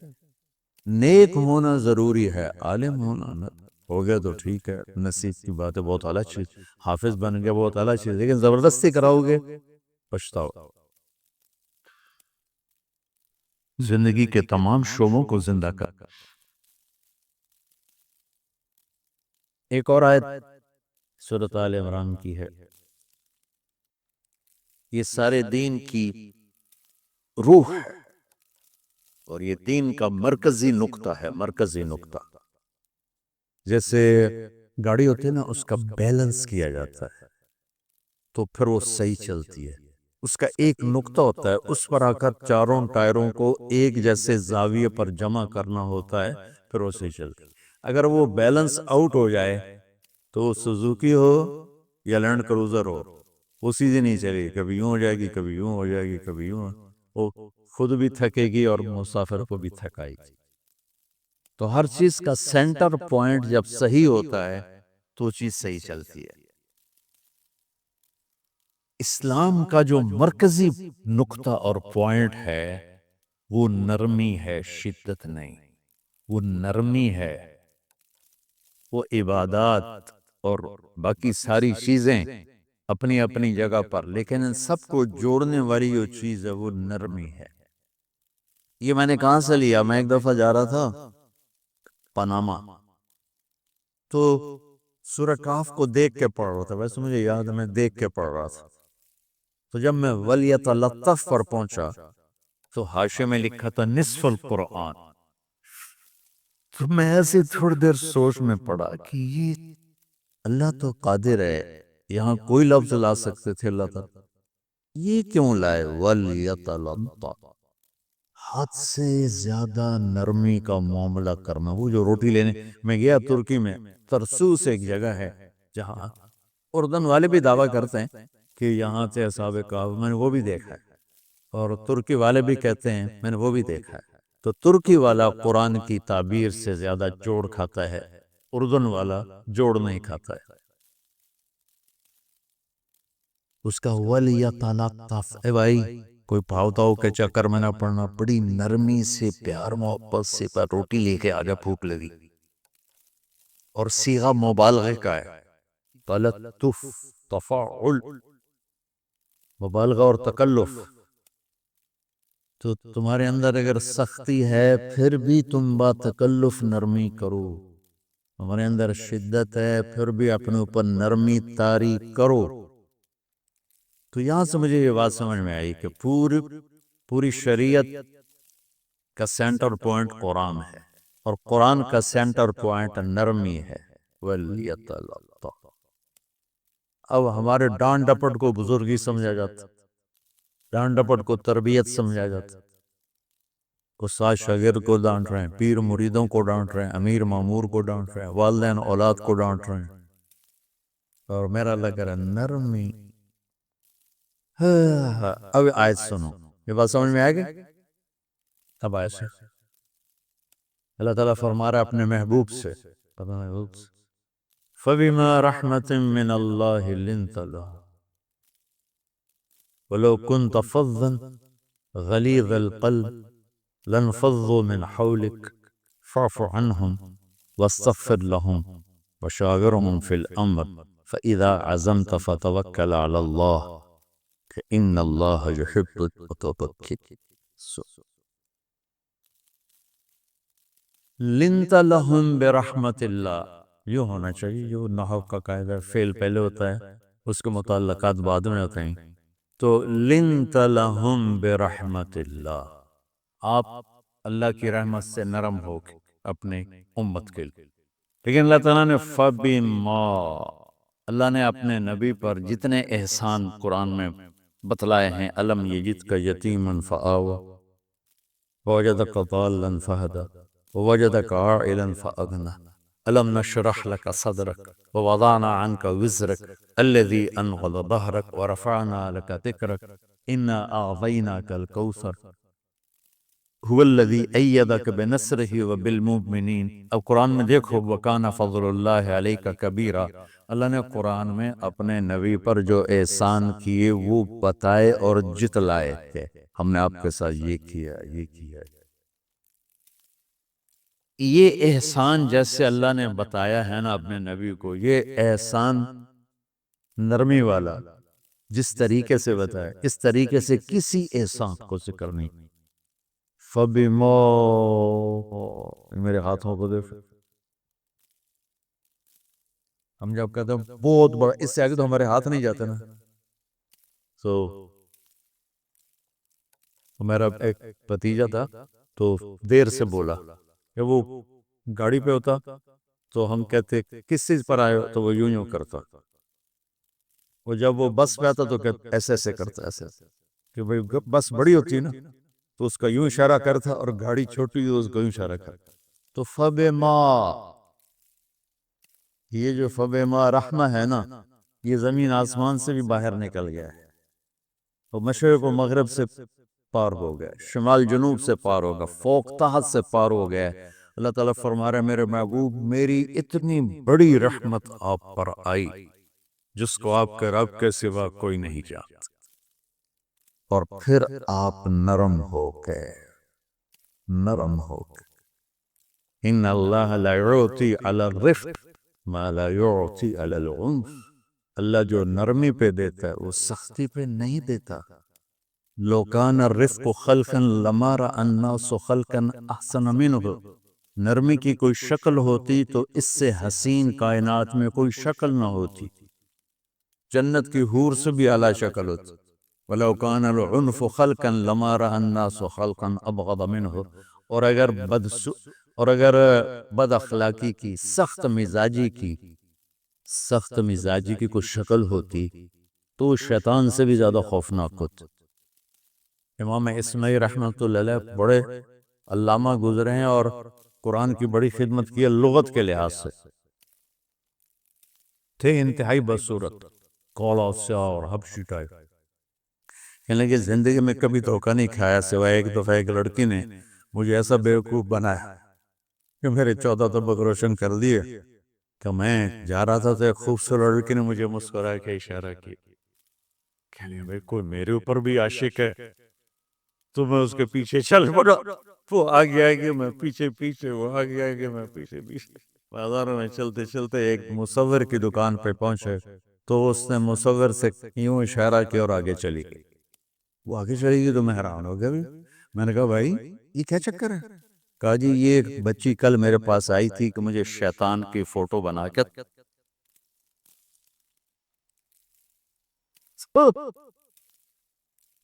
نیک ہونا ضروری ہے، عالم ہونا ہو گیا تو ٹھیک ہے، نصیب کی بات ہے، بہت اعلیٰ چیز، حافظ بن گیا بہت اعلیٰ چیز، لیکن زبردستی کراؤ گے پچھتاؤ۔ زندگی کے تمام شعبوں کو زندہ کر۔ ایک اور آیت سورۃ آل عمران کی ہے، یہ سارے دین کی روح ہے، اور یہ دین کا مرکزی نقطہ ہے، مرکزی نقطہ۔ جیسے گاڑی ہوتی ہے نا، اس کا بیلنس کیا جاتا ہے تو پھر وہ صحیح چلتی ہے، اس کا ایک نقطہ ہوتا ہے، اس پر آ کر چاروں ٹائروں کو ایک جیسے زاویے پر جمع کرنا ہوتا ہے، پھر وہ صحیح چلتی ہے۔ اگر وہ بیلنس آؤٹ ہو جائے تو سوزوکی ہو یا لینڈ کروزر ہو، وہ سیدھی نہیں چلے گی، کبھی یوں ہو جائے گی، کبھی یوں ہو جائے گی، کبھی یوں، وہ خود بھی تھکے گی اور مسافر کو بھی تھکائے گی۔ تو ہر چیز کا سینٹر پوائنٹ جب صحیح ہوتا ہے تو چیز صحیح چلتی ہے۔ اسلام کا جو مرکزی نقطہ اور پوائنٹ ہے وہ نرمی ہے، شدت نہیں، وہ نرمی ہے، وہ عبادات اور باقی ساری چیزیں اپنی اپنی جگہ پر، لیکن ان سب کو جوڑنے والی جو چیز ہے وہ نرمی ہے۔ یہ میں نے کہاں سے لیا؟ میں ایک دفعہ جا رہا تھا پاناما، تو سورہ کہف کو دیکھ کے پڑھ رہا تھا، ویسے مجھے یاد ہے میں دیکھ کے پڑھ رہا تھا، تو جب میں وَلْيَتَلَطَّفْ پر پہنچا تو حاشیے میں لکھا تھا نصف القرآن، تو میں ایسے تھوڑی دیر سوچ میں پڑا کہ یہ اللہ تو قادر ہے، یہاں کوئی لفظ لا سکتے تھے اللہ تعالیٰ، یہ کیوں لائے وَلْيَتَلَطَّفْ؟ حد سے زیادہ نرمی کا معاملہ کرنا۔ وہ جو روٹی لینے میں گیا ترکی میں، ترسوس ایک جگہ ہے جہاں اردن والے بھی دعویٰ کرتے ہیں کہ یہاں سے اصحاب کہف، میں نے وہ بھی دیکھا ہے، اور ترکی والے بھی کہتے ہیں میں نے وہ بھی دیکھا ہے۔ تو ترکی والا قرآن کی تعبیر سے زیادہ جوڑ کھاتا ہے، اردن والا جوڑ نہیں کھاتا ہے۔ اس کا وَلْيَتَلَطَّفْ، اے بھائی کوئی بھاؤتاؤ کے چکر میں نہ پڑنا، بڑی نرمی سے پیار محبت سے، پر روٹی لے کے آجا بھوک لگی، اور صیغہ مبالغہ کا ہے، تلطف، تفاعل، مبالغہ اور تکلف۔ تو تمہارے اندر اگر سختی ہے پھر بھی تم با تکلف نرمی کرو، تمہارے اندر شدت ہے پھر بھی اپنے اوپر نرمی طاری کرو۔ تو یہاں سے مجھے یہ بات سمجھ میں آئی کہ پوری شریعت کا سینٹر پوائنٹ قرآن ہے، اور قرآن کا سینٹر پوائنٹ نرمی ہے، وَلْيَتَلَطَّفْ۔ اب ہمارے ڈانٹ ڈپٹ کو بزرگی سمجھا جاتا، ڈانٹ ڈپٹ کو تربیت سمجھا جاتا، استاد شاگرد کو ڈانٹ رہے ہیں، پیر مریدوں کو ڈانٹ رہے ہیں، امیر مامور کو ڈانٹ رہے ہیں، والدین اولاد کو ڈانٹ رہے ہیں، اور میرا اللہ کہہ رہا ہے نرمی۔ اب آیت سنو، یہ بات سمجھ میں آئے گی؟ اب آیت سے اللہ تعالیٰ فرما رہا ہے اپنے محبوب سے، فَبِمَا رَحْمَةٍ مِّنَ اللَّهِ لِنْتَ لَهُمْ وَلَوْ كُنْتَ فَظًّا غَلِيظَ الْقَلْبِ لَانفَضُّوا مِنْ حَوْلِكَ فَاعْفُ عَنْهُمْ واستغفر لهم وشاورهم في الأمر فإذا عزمت فتوكل على الله إن الله يحب المتوكلين. لنت لهم برحمت اللہ، یوں ہونا چاہیے. جو نحو کا قاعدہ فعل پہلے ہوتا ہے اس کے متعلقات بعد میں ہوتے ہیں. تو لنت لهم برحمت اللہ، آپ اللہ کی رحمت سے نرم ہو کے اپنے امت کے لیے. لیکن اللہ تعالیٰ نے فبما، اللہ نے اپنے نبی پر جتنے احسان قرآن میں بتلائے ہیں، علم یجدک یتیما فآوی ووجدک ضالا فہدی ووجدک عائلا فأغنی ألم نشرح لك صدرك ووضعنا عنك وزرك الذي أنقض ظهرك ورفعنا لك ذكرك إنا أعطيناك الكوثر هو الذي أيدك بنصره وبالمؤمنين. اب قرآن میں دیکھو وَكَانَ فَضْلُ اللَّهِ عَلَيْكَ كَبِيرًا، اللہ نے قرآن میں اپنے نبی پر جو احسان کیے وہ بتائے اور جتلائے تھے. ہم نے آپ کے ساتھ یہ کیا، یہ کیا. یہ احسان جیسے اللہ نے بتایا ہے نا اپنے نبی کو، یہ احسان نرمی والا جس طریقے سے بتایا، اس طریقے سے کسی احسان کو ذکر نہیں. فَبِمَا، میرے ہاتھوں کو دیکھ، ہم جب کہتے ہیں بہت بڑا، اس سے آگے تو ہمارے ہاتھ نہیں جاتے نا. تو میرا ایک بھتیجا تھا تو دیر سے بولا کہ وہ گاڑی پہ ہوتا تو ہم کہتے کس چیز پر آئے ہو، تو وہ یوں یوں کرتا. وہ جب وہ بس پہ آتا تو ایسے ایسے کرتا، ایسے کہ بھئی بس بڑی ہوتی ہے نا تو اس کا یوں اشارہ کرتا اور گاڑی چھوٹی تو اس کا یوں اشارہ کرتا. تو فبما، یہ جو فبما رحمہ ہے نا، یہ زمین آسمان سے بھی باہر نکل گیا ہے، اور مشرق و مغرب سے پار ہو گیا، شمال جنوب سے پار ہو گیا، فوق تحت سے پار ہو گیا. اللہ تعالیٰ فرما رہے ہیں میرے محبوب میری اتنی بڑی رحمت آپ پر آئی جس کو آپ کے رب کے سوا کوئی نہیں جانتا، اور پھر آپ نرم ہو گئے، نرم ہو گئے. ان اللہ لا یعطی علی الرفق ما لا یعطی علی العنف، اللہ جو نرمی پہ دیتا ہے وہ سختی پہ نہیں دیتا. لو کان الرفق خلقا لما رأى الناس خلقا احسن منہ، نرمی کی کوئی شکل ہوتی تو اس سے حسین کائنات میں کوئی شکل نہ ہوتی، جنت کی حور سے بھی اعلیٰ شکل ہوتی. وَلَوْ كَانَ الْعُنْفُ خَلْقًا لَمَا رَأَى النَّاسُ خَلْقًا أَبْغَضَ مِنْهُ، اور اگر بد اخلاقی کی، سخت مزاجی کی کوئی شکل ہوتی تو شیطان سے بھی زیادہ خوفناک ہوتی. امام اسماعیل رحمۃ اللہ علیہ بڑے علامہ گزرے ہیں اور قرآن کی بڑی خدمت کی ہے لغت کے لحاظ سے، تھے انتہائی بدصورت، کولا سیاہ اور حبشی ٹائپ. کہنے لگے زندگی میں کبھی دھوکہ نہیں کھایا سوائے ایک دفعہ ایک لڑکی نے مجھے ایسا بیوقوف بنایا کہ میرے 14 طبق روشن کر دیے کہ میں جا رہا تھا تو ایک خوبصورت لڑکی نے مجھے مسکرا کے اشارہ کیا. کہنے لگے کوئی میرے اوپر بھی عاشق ہے تو میں اس کے پیچھے چل پڑا، وہ آگے آگے میں پیچھے پیچھے، وہ آگے آگے میں پیچھے پیچھے. بازاروں میں چلتے چلتے ایک مصور کی دکان پہ پہنچے تو اس نے مصور سے یوں اشارہ کیا اور آگے چلی گئی. وہ آگے چلی گئی تو میں حیران ہو گیا. میں نے کہا بھائی یہ کیا چکر ہے؟ کہا جی یہ ایک بچی کل میرے پاس آئی تھی کہ مجھے شیطان کی فوٹو بنا کے،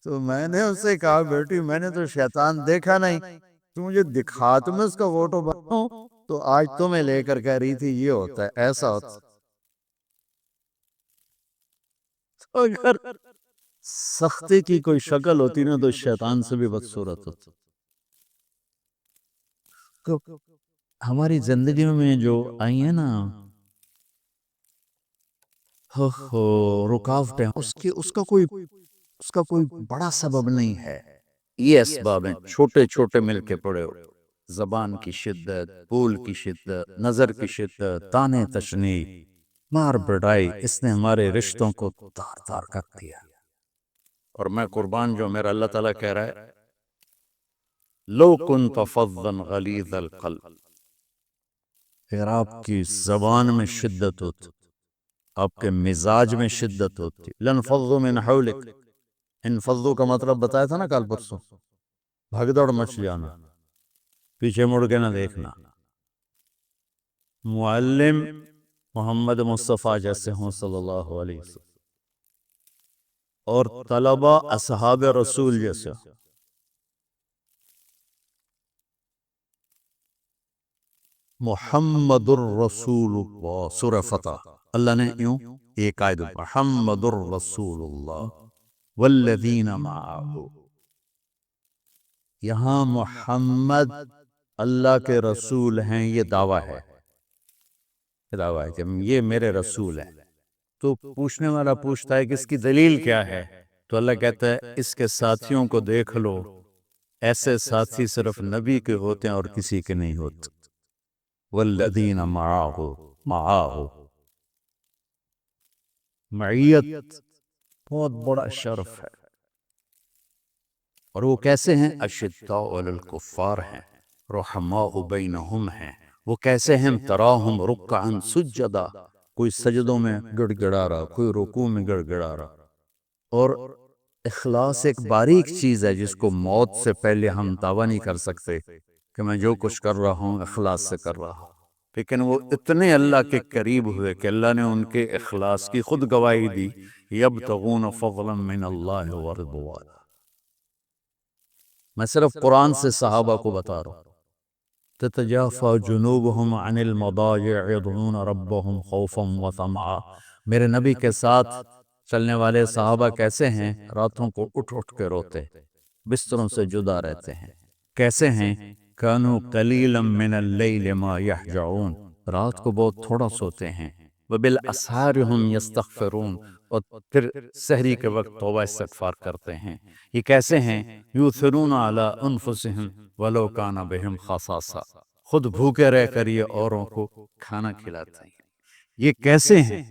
تو میں نے اس سے کہا بیٹی میں نے تو شیطان دیکھا نہیں، تو مجھے دکھا، تو میں اس کا فوٹو بناؤں. تو آج تمہیں لے کر کہہ رہی تھی یہ ہوتا ہے، ایسا ہوتا. اگر سختی کی کوئی شکل ہوتی نا تو شیطان سے بھی بدصورت ہوتی. ہماری زندگی میں جو آئی ہیں نا رکاوٹیں، اس کا کوئی بڑا سبب نہیں ہے. یہ اسباب ہیں چھوٹے چھوٹے مل کے پڑے ہو، زبان کی شدت، بول کی شدت، نظر کی شدت، تانے تشنیع، مار پٹائی، اس نے ہمارے رشتوں کو تار تار کر دیا. اور میں قربان جو میرا اللہ تعالیٰ کہہ رہا ہے لو كنت فظا غلیظ القلب، پھر آپ کی زبان میں شدت ہوتی، آپ کے مزاج میں شدت ہوتی. لنفضوا من حولک، انفضوا کا مطلب بتایا تھا نا کل پرسوں، بھگ دوڑ مچ جانا، پیچھے مڑ کے نہ دیکھنا. معلم محمد مصطفیٰ جیسے ہوں صلی اللہ علیہ وسلم، اور طلبہ اصحاب رسول جیسے ہوں. محمد الرسول اللہ، سورہ فتح اللہ نے یوں ایک آیت محمد الرسول اللہ والذین معہ. یہاں محمد اللہ کے رسول ہیں، یہ دعویٰ ہے، دعویٰ ہے کہ یہ میرے رسول ہیں. تو پوچھنے والا پوچھتا ہے کہ اس کی دلیل کیا ہے؟ تو اللہ کہتا ہے اس کے ساتھیوں کو دیکھ لو، ایسے ساتھی صرف نبی کے ہوتے ہیں اور کسی کے نہیں ہوتے. والذین معاہ، معاہ معیت بہت بڑا شرف ہے. اور وہ کیسے ہیں؟ اشداء علی الکفار ہیں، رحماء بینہم ہیں. وہ کیسے ہیں؟ تراہم رکعا سجدا، کوئی سجدوں میں گڑ گڑا رہا، کوئی رکوع میں گڑ گڑا رہا. اور اخلاص ایک باریک چیز ہے جس کو موت سے پہلے ہم دعویٰ نہیں کر سکتے کہ میں جو کچھ کر رہا ہوں اخلاص سے کر رہا ہوں. لیکن وہ اتنے اللہ کے قریب ہوئے کہ اللہ نے ان کے اخلاص کی خود گواہی دی. یبتغون فضلا من اللہ ورضوانا. میں صرف قرآن سے صحابہ کو بتا رہا ہوں. تتجافى جنوبهم عن المضاجع يدعون ربهم خوفا وطمعا. میرے نبی کے ساتھ چلنے والے صحابہ کیسے ہیں؟ راتوں کو اٹھ اٹھ کے روتے، بستروں سے جدا رہتے ہیں. کیسے ہیں؟ كانوا قليلا من الليل ما يهجعون، رات کو بہت تھوڑا سوتے ہیں. وبالاسحار هم يستغفرون، اور پھر سحری کے وقت توبہ استغفار کرتے ہیں. یہ کیسے ہیں؟ یؤثرون علی انفسهم ولو کان بهم خصاصہ، خود بھوکے رہ کر یہ اوروں کو کھانا کھلاتے ہیں. یہ کیسے ہیں؟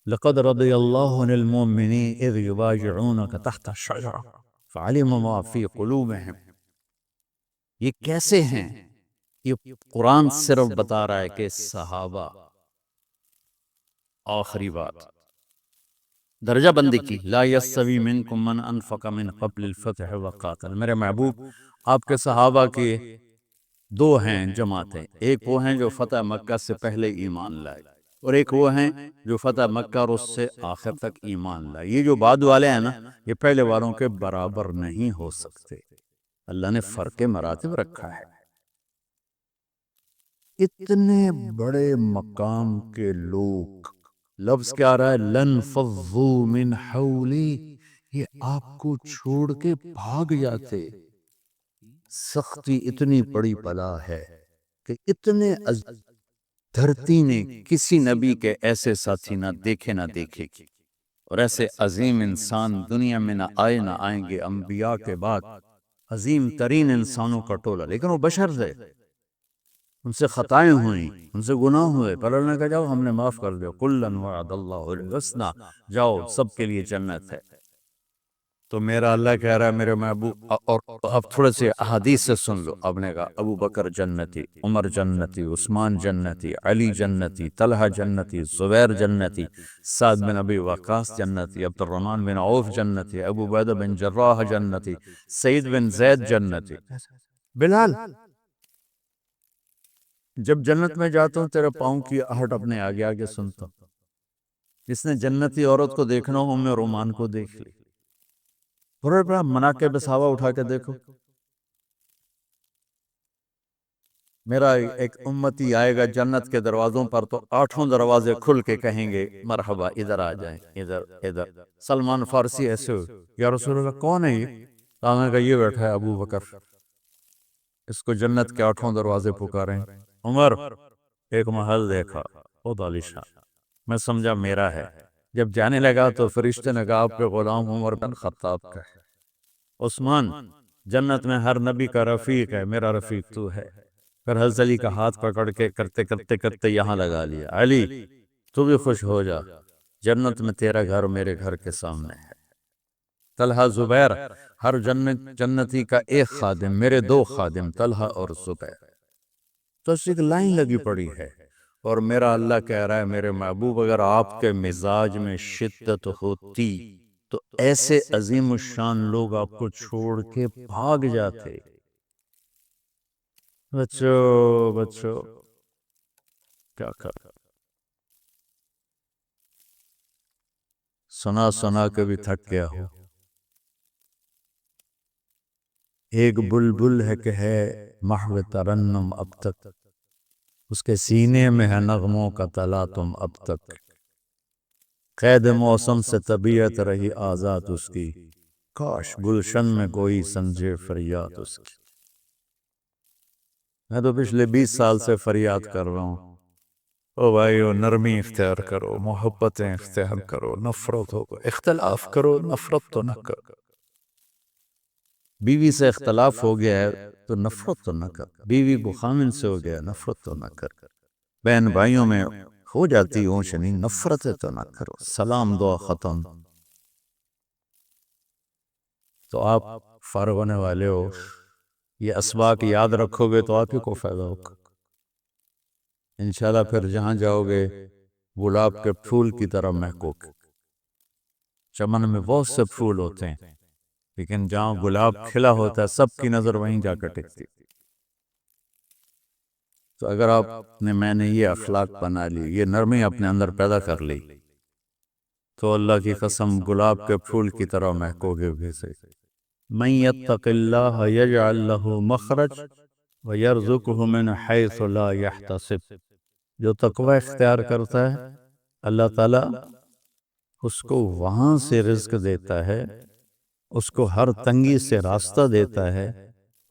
لقد رضی اللہ عن المؤمنین اذ یبایعونک تحت الشجرہ فعلم ما فی قلوبہم. یہ کیسے ہیں؟ یہ قرآن صرف بتا رہا ہے کہ صحابہ. آخری بات درجہ بندی کی، لا یستوی منکم من انفق من قبل الفتح وقاتل. میرے محبوب آپ کے صحابہ کے دو ہیں جماعتیں، ایک وہ ہیں جو فتح مکہ سے پہلے ایمان لائے، اور ایک وہ ہیں جو فتح مکہ اور اس سے آخر تک ایمان لائے. یہ جو بعد والے ہیں نا، یہ پہلے والوں کے برابر نہیں ہو سکتے. اللہ نے فرق مراتب رکھا ہے. اتنے بڑے مقام کے لوگ، لفظ کیا آ رہا ہے؟ لن فضوا من حولی، یہ آپ کو چھوڑ کے بھاگ جاتے. سختی اتنی بڑی بلا ہے کہ اتنے دھرتی نے کسی نبی کے ایسے ساتھی نہ دیکھے نہ دیکھے گی، اور ایسے عظیم انسان دنیا میں نہ آئے نہ آئیں گے. انبیاء کے بعد عظیم ترین انسانوں کا ٹولہ، لیکن وہ بشر تھے، ان سے خطائیں ہوئیں، ان سے گناہ ہوئے، پر اللہ نے کہا جاؤ ہم نے معاف کر دیا. کلا وعد اللہ الحسنی، جاؤ سب کے لیے جنت ہے. تو میرا اللہ کہہ رہا ہے میرے محبوب، اور اب تھوڑے سے احادیث سے سن لو. اب نے کہا ابو بکر جنتی، عمر جنتی، عثمان جنتی، علی جنتی، طلحہ جنتی، زبیر جنتی، سعد بن ابی وقاص جنتی، عبد الرحمن بن عوف جنتی، ابو عبیدہ بن جراح جنتی، سعید بن زید جنتی. بلال جب جنت میں جاتا ہوں تیرے پاؤں کی آہٹ اپنے آگے آگے سنتا ہوں. جس نے جنتی عورت کو دیکھنا ہو میں رومان کو دیکھ لی. بڑا بڑا مناقب صحابہ اٹھا کے دیکھو. میرا ایک امتی آئے گا جنت کے دروازوں پر تو 8 دروازے کھل کے کہیں گے مرحبا ادھر آ جائیں، ادھر ادھر. سلمان فارسی ایسے ہو، یا رسول اللہ کون ہے یہ؟ میں کہا یہ بیٹھا ہے ابو بکر، اس کو جنت کے 8 دروازے پکاریں. عمر ایک محل دیکھا بہت عالیشان، میں سمجھا میرا ہے. جب جانے لگا تو فرشتے نے کہا آپ کے غلام عمر بن خطاب کا ہے. عثمان جنت میں ہر نبی کا رفیق ہے، میرا رفیق تو ہے. پھر حضرت علی کا ہاتھ پکڑ کے کرتے کرتے کرتے یہاں لگا لیا. علی تو بھی خوش ہو جا، جنت میں تیرا گھر میرے گھر کے سامنے ہے. طلحہ زبیر، ہر جنتی کا ایک خادم، میرے دو خادم طلحہ اور زبیر. تو اس ایک لائن لگی پڑی ہے. اور میرا اللہ کہہ رہا ہے میرے محبوب اگر آپ کے مزاج میں شدت ہوتی تو ایسے عظیم الشان لوگ آپ کو چھوڑ کے بھاگ جاتے. بچوں کیا کر سنا سنا کے بھی تھک گیا ہو. ایک بلبل ہے کہ ہے محو ترنم اب تک، اس کے سینے میں ہے نغموں کا تلاطم اب تک. قید موسم سے طبیعت رہی آزاد اس کی، کاش گلشن میں کوئی سمجھے فریاد اس کی. میں تو پچھلے 20 سال سے فریاد کر رہا ہوں، او بھائیو نرمی اختیار کرو، محبتیں اختیار کرو، نفرت ہو اختلاف کرو، نفرت تو نہ کرو. بیوی سے اختلاف ہو گیا ہے تو نفرت تو نہ کر. بیوی بخامن سے ہو گیا نفرت تو نہ کر. بہن بھائیوں میں ہو جاتی اونچ نہیں، نفرت تو نہ کرو. سلام دعا ختم. تو آپ فارغ ہونے والے ہو، یہ اسباق یاد رکھو گے تو آپ ہی کو فائدہ ہوگا انشاءاللہ. پھر جہاں جاؤ گے گلاب کے پھول کی طرح مہکو گے. چمن میں بہت سے پھول ہوتے ہیں لیکن جہاں گلاب کھلا ہوتا ہے سب کی نظر وہیں جا کر ٹکتی. تو اگر میں نے یہ اخلاق بنا لی، یہ نرمی اپنے اندر پیدا کر لی، تو اللہ کی قسم گلاب کے پھول کی طرح مہکو گے ویسے. من یتق اللہ یجعل لہ مخرج ویرزقہ من حیث لا یحتسب. جو تقوی اختیار کرتا ہے اللہ تعالیٰ اس کو وہاں سے رزق دیتا ہے، اس کو ہر تنگی سے راستہ دیتا ہے،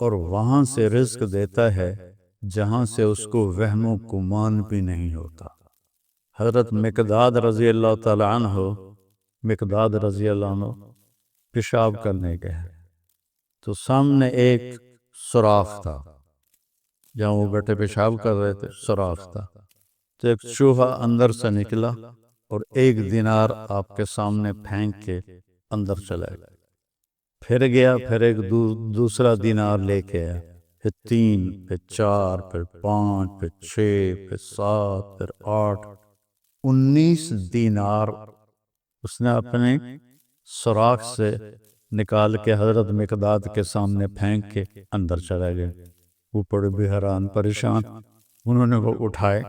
اور وہاں سے رزق دیتا ہے جہاں سے اس کو وہم و گمان بھی نہیں ہوتا. حضرت مقداد رضی اللہ تعالیٰ عنہ، مقداد رضی اللہ عنہ پیشاب کرنے گئے تو سامنے ایک سوراخ تھا. جہاں وہ بیٹھے پیشاب کر رہے تھے سوراخ تھا. تو ایک چوہا اندر سے نکلا اور 1 دینار آپ کے سامنے پھینک کے اندر چلا گیا. پھر گیا، پھر ایک دوسرا دینار لے کے آیا، پھر 3، پھر 4، پھر 5، پھر 6، پھر 7، پھر 8، 19 دینار اس نے اپنے سوراخ سے نکال کے حضرت مقداد کے سامنے پھینک کے اندر چلا گیا. وہ بڑے بھی حیران پریشان. انہوں نے وہ اٹھائے،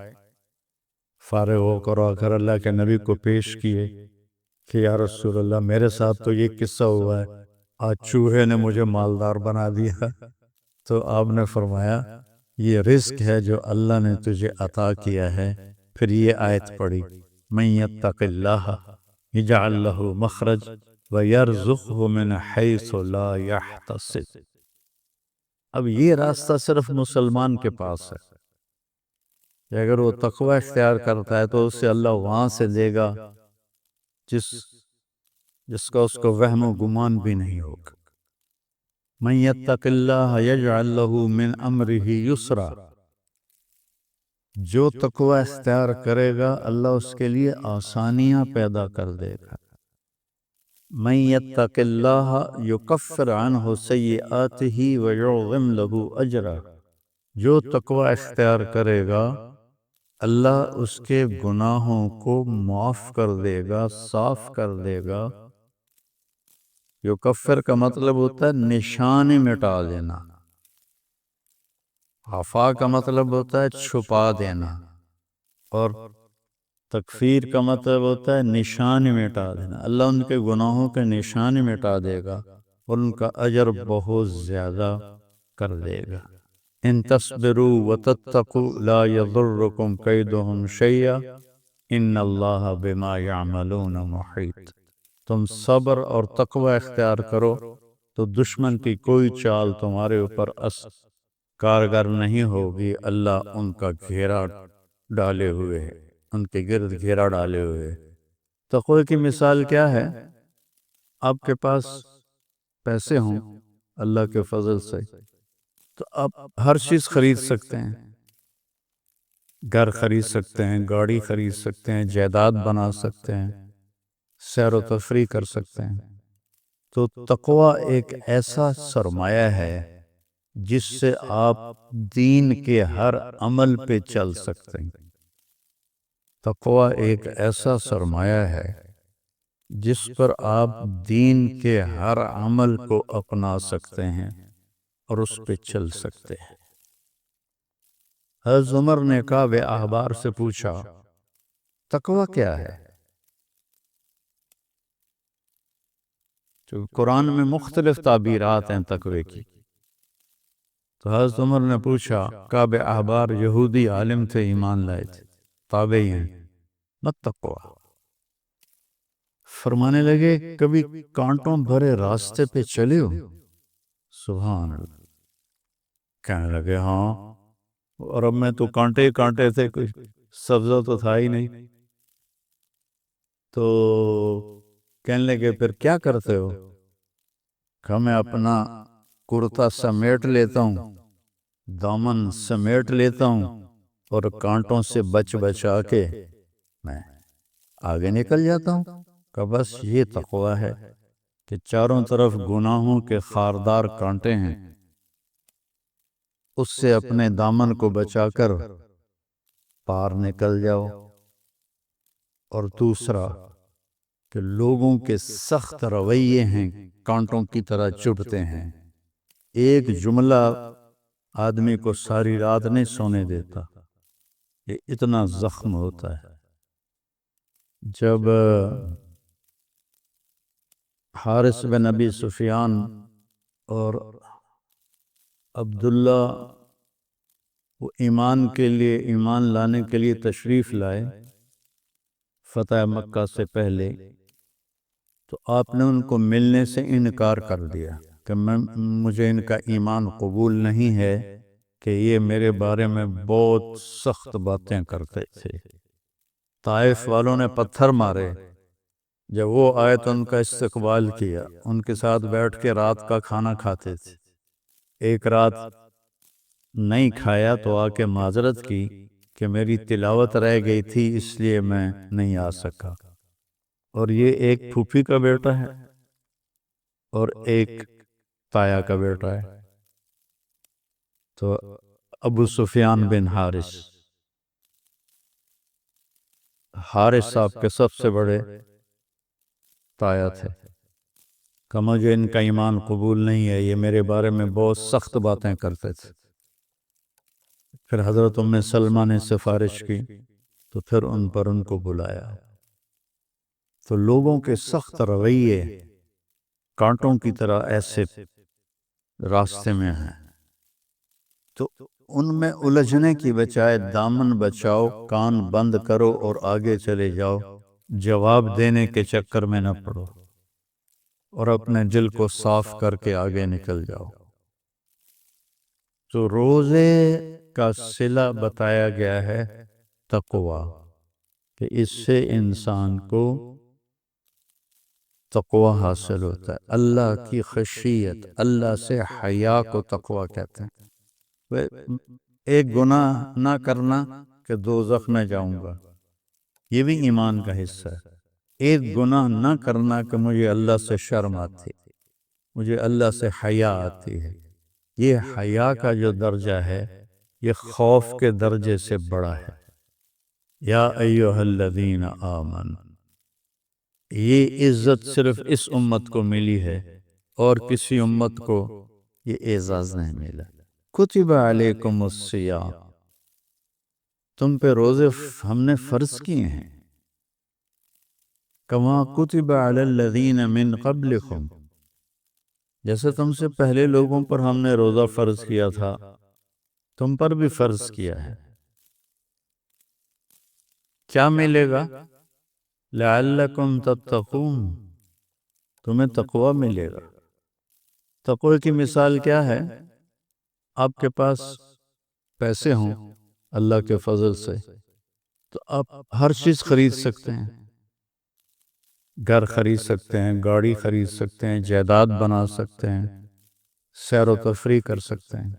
فارغ ہو کر آ کر اللہ کے نبی کو پیش کیے کہ یا رسول اللہ میرے ساتھ تو یہ قصہ ہوا ہے، آج چوہے نے مجھے مالدار بنا دیا. تو آپ نے فرمایا یہ رزق ہے جو اللہ نے تجھے عطا کیا ہے. پھر یہ آیت پڑھی من یتق اللہ یجعل لہ مخرج ویرزقہ من حیث لا یحتسب. اب یہ راستہ صرف مسلمان کے پاس ہے کہ اگر وہ تقوی اختیار کرتا ہے تو اسے اللہ وہاں سے دے گا جس کا اس کو وہم و گمان بھی نہیں ہوگا. من یتق اللہ یجعل لہ من امرہ یسرا. جو تقوی اختیار کرے گا اللہ اس کے لیے آسانیاں پیدا کر دے گا. من یتق اللہ یکفر عنہ سیئاتہ ویعظم لہ اجرا. جو تقوی اختیار کرے گا اللہ اس کے گناہوں کو معاف کر دے گا، صاف کر دے گا. یکفر کا مطلب ہوتا ہے نشان مٹا دینا، عفا کا مطلب ہوتا ہے چھپا دینا، اور تکفیر کا مطلب ہوتا ہے نشان مٹا دینا. اللہ ان کے گناہوں کے نشان مٹا دے گا اور ان کا اجر بہت زیادہ کر دے گا. ان تصبروا وتتقوا لا يضركم كيدهم شيئا ان اللہ بما يعملون محیط. تم صبر اور تقوی اختیار کرو تو دشمن کی کوئی چال تمہارے اوپر کارگر نہیں ہوگی. اللہ ان کا گھیرا ڈالے ہوئے ہے، ان کے گرد گھیرا ڈالے ہوئے. تقوی کی مثال کیا ہے؟ آپ کے پاس پیسے ہوں اللہ کے فضل سے تو آپ ہر چیز خرید سکتے ہیں، گھر خرید سکتے ہیں، گاڑی خرید سکتے ہیں، جائیداد بنا سکتے ہیں، سیر و تفریح کر سکتے ہیں. تو تقوی ایک ایسا سرمایہ ہے جس سے آپ دین کے ہر عمل پہ چل سکتے ہیں۔ تقوی ایک ایسا سرمایہ ہے جس پر آپ دین کے ہر عمل کو اپنا سکتے ہیں اور اس پہ چل سکتے ہیں۔ حضرت عمر نے کعب احبار سے پوچھا تقوی کیا ہے؟ تو قرآن میں مختلف تعبیرات ہیں تقوی کی۔ تو حضرت عمر نے پوچھا، کعب احبار یہودی عالم تھے، ایمان لائے تھے، تابعی ہیں، مت تقوی۔ فرمانے لگے کبھی کانٹوں بھرے راستے پہ چلے ہو؟ سبحان اللہ۔ کہنے لگے ہاں، اور اب میں تو کانٹے ہی کانٹے تھے، کوئی سبزہ تو تھا ہی نہیں۔ تو کہنے لگے پھر کیا کرتے ہو؟ کہ میں اپنا کرتا سمیٹ لیتا ہوں، دامن سمیٹ لیتا ہوں، اور کانٹوں سے بچ بچا کے میں آگے نکل جاتا ہوں۔ کہ بس یہ تقوی ہے کہ چاروں طرف گناہوں کے خاردار کانٹے ہیں، اس سے اپنے دامن کو بچا کر پار نکل جاؤ۔ اور دوسرا کہ لوگوں کے سخت رویے ہیں، کانٹوں کی طرح چبھتے ہیں، ایک جملہ آدمی کو ساری رات نہیں سونے دیتا، یہ اتنا زخم ہوتا ہے۔ جب حارث بن ابی سفیان اور عبداللہ وہ ایمان لانے کے لیے تشریف لائے فتح مکہ سے پہلے، تو آپ نے ان کو ملنے سے انکار کر دیا کہ مجھے ان کا ایمان قبول نہیں ہے، کہ یہ میرے بارے میں بہت سخت باتیں کرتے تھے۔ طائف والوں نے پتھر مارے، جب وہ آئے تو ان کا استقبال کیا، ان کے ساتھ بیٹھ کے رات کا کھانا کھاتے تھے۔ ایک رات نہیں کھایا تو آ کے معذرت کی کہ میری تلاوت رہ گئی تھی اس لیے میں نہیں آ سکا۔ اور یہ ایک پھوپھی کا بیٹا ہے اور ایک تایا کا بیٹا ہے، تو ابو سفیان بن حارث صاحب کے سب سے بڑے تایا تھے کہ مجھے ان کا ایمان قبول نہیں ہے، یہ میرے بارے میں بہت سخت باتیں کرتے تھے۔ پھر حضرت ام سلمہ نے سفارش کی تو پھر ان کو بلایا۔ تو لوگوں کے سخت رویے کانٹوں کی طرح ایسے راستے میں ہیں، تو ان میں الجھنے کی بجائے دامن بچاؤ، کان بند کرو اور آگے چلے جاؤ، جواب دینے کے چکر میں نہ پڑو، اور اپنے دل کو صاف کر کے آگے نکل جاؤ۔ تو روزے کا صلہ بتایا گیا ہے تقوی، کہ اس سے انسان کو تقوی حاصل ہوتا ہے، اللہ کی خشیت، اللہ سے حیا کو تقوی کہتے ہیں۔ ایک گناہ نہ کرنا کہ دوزخ میں جاؤں گا، یہ بھی ایمان کا حصہ ہے۔ ایک گناہ نہ کرنا کہ مجھے اللہ سے شرم آتی، مجھے اللہ سے حیا آتی ہے، یہ حیا کا جو درجہ ہے یہ خوف کے درجے سے بڑا ہے۔ یا ایھا الذین آمنوا، یہ عزت صرف اس امت کو ملی ہے اور کسی امت کو یہ اعزاز نہیں ملا۔ کتب علیکم الصیام، تم پہ روزے ہم نے فرض کیے ہیں، کما کتب علی الذین من قبلکم، جیسے تم سے پہلے لوگوں پر ہم نے روزہ فرض کیا تھا، تم پر بھی فرض کیا ہے۔ کیا ملے گا؟ لعلکم تتقون، تمہیں تقوی ملے گا۔ تقوی کی مثال کیا ہے؟ آپ کے پاس پیسے ہوں اللہ کے فضل سے تو آپ ہر چیز خرید سکتے ہیں، گھر خرید سکتے ہیں، گاڑی خرید سکتے ہیں، جائیداد بنا سکتے ہیں، سیر و تفریح کر سکتے ہیں۔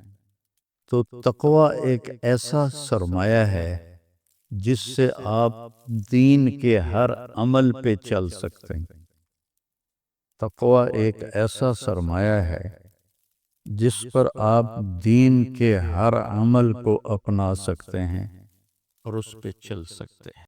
تو تقوی ایک ایسا سرمایہ ہے جس سے آپ دین کے ہر عمل پہ چل سکتے ہیں۔ تقوی ایک ایسا سرمایہ ہے جس پر آپ دین کے ہر عمل کو اپنا سکتے ہیں اور اس پہ چل سکتے ہیں۔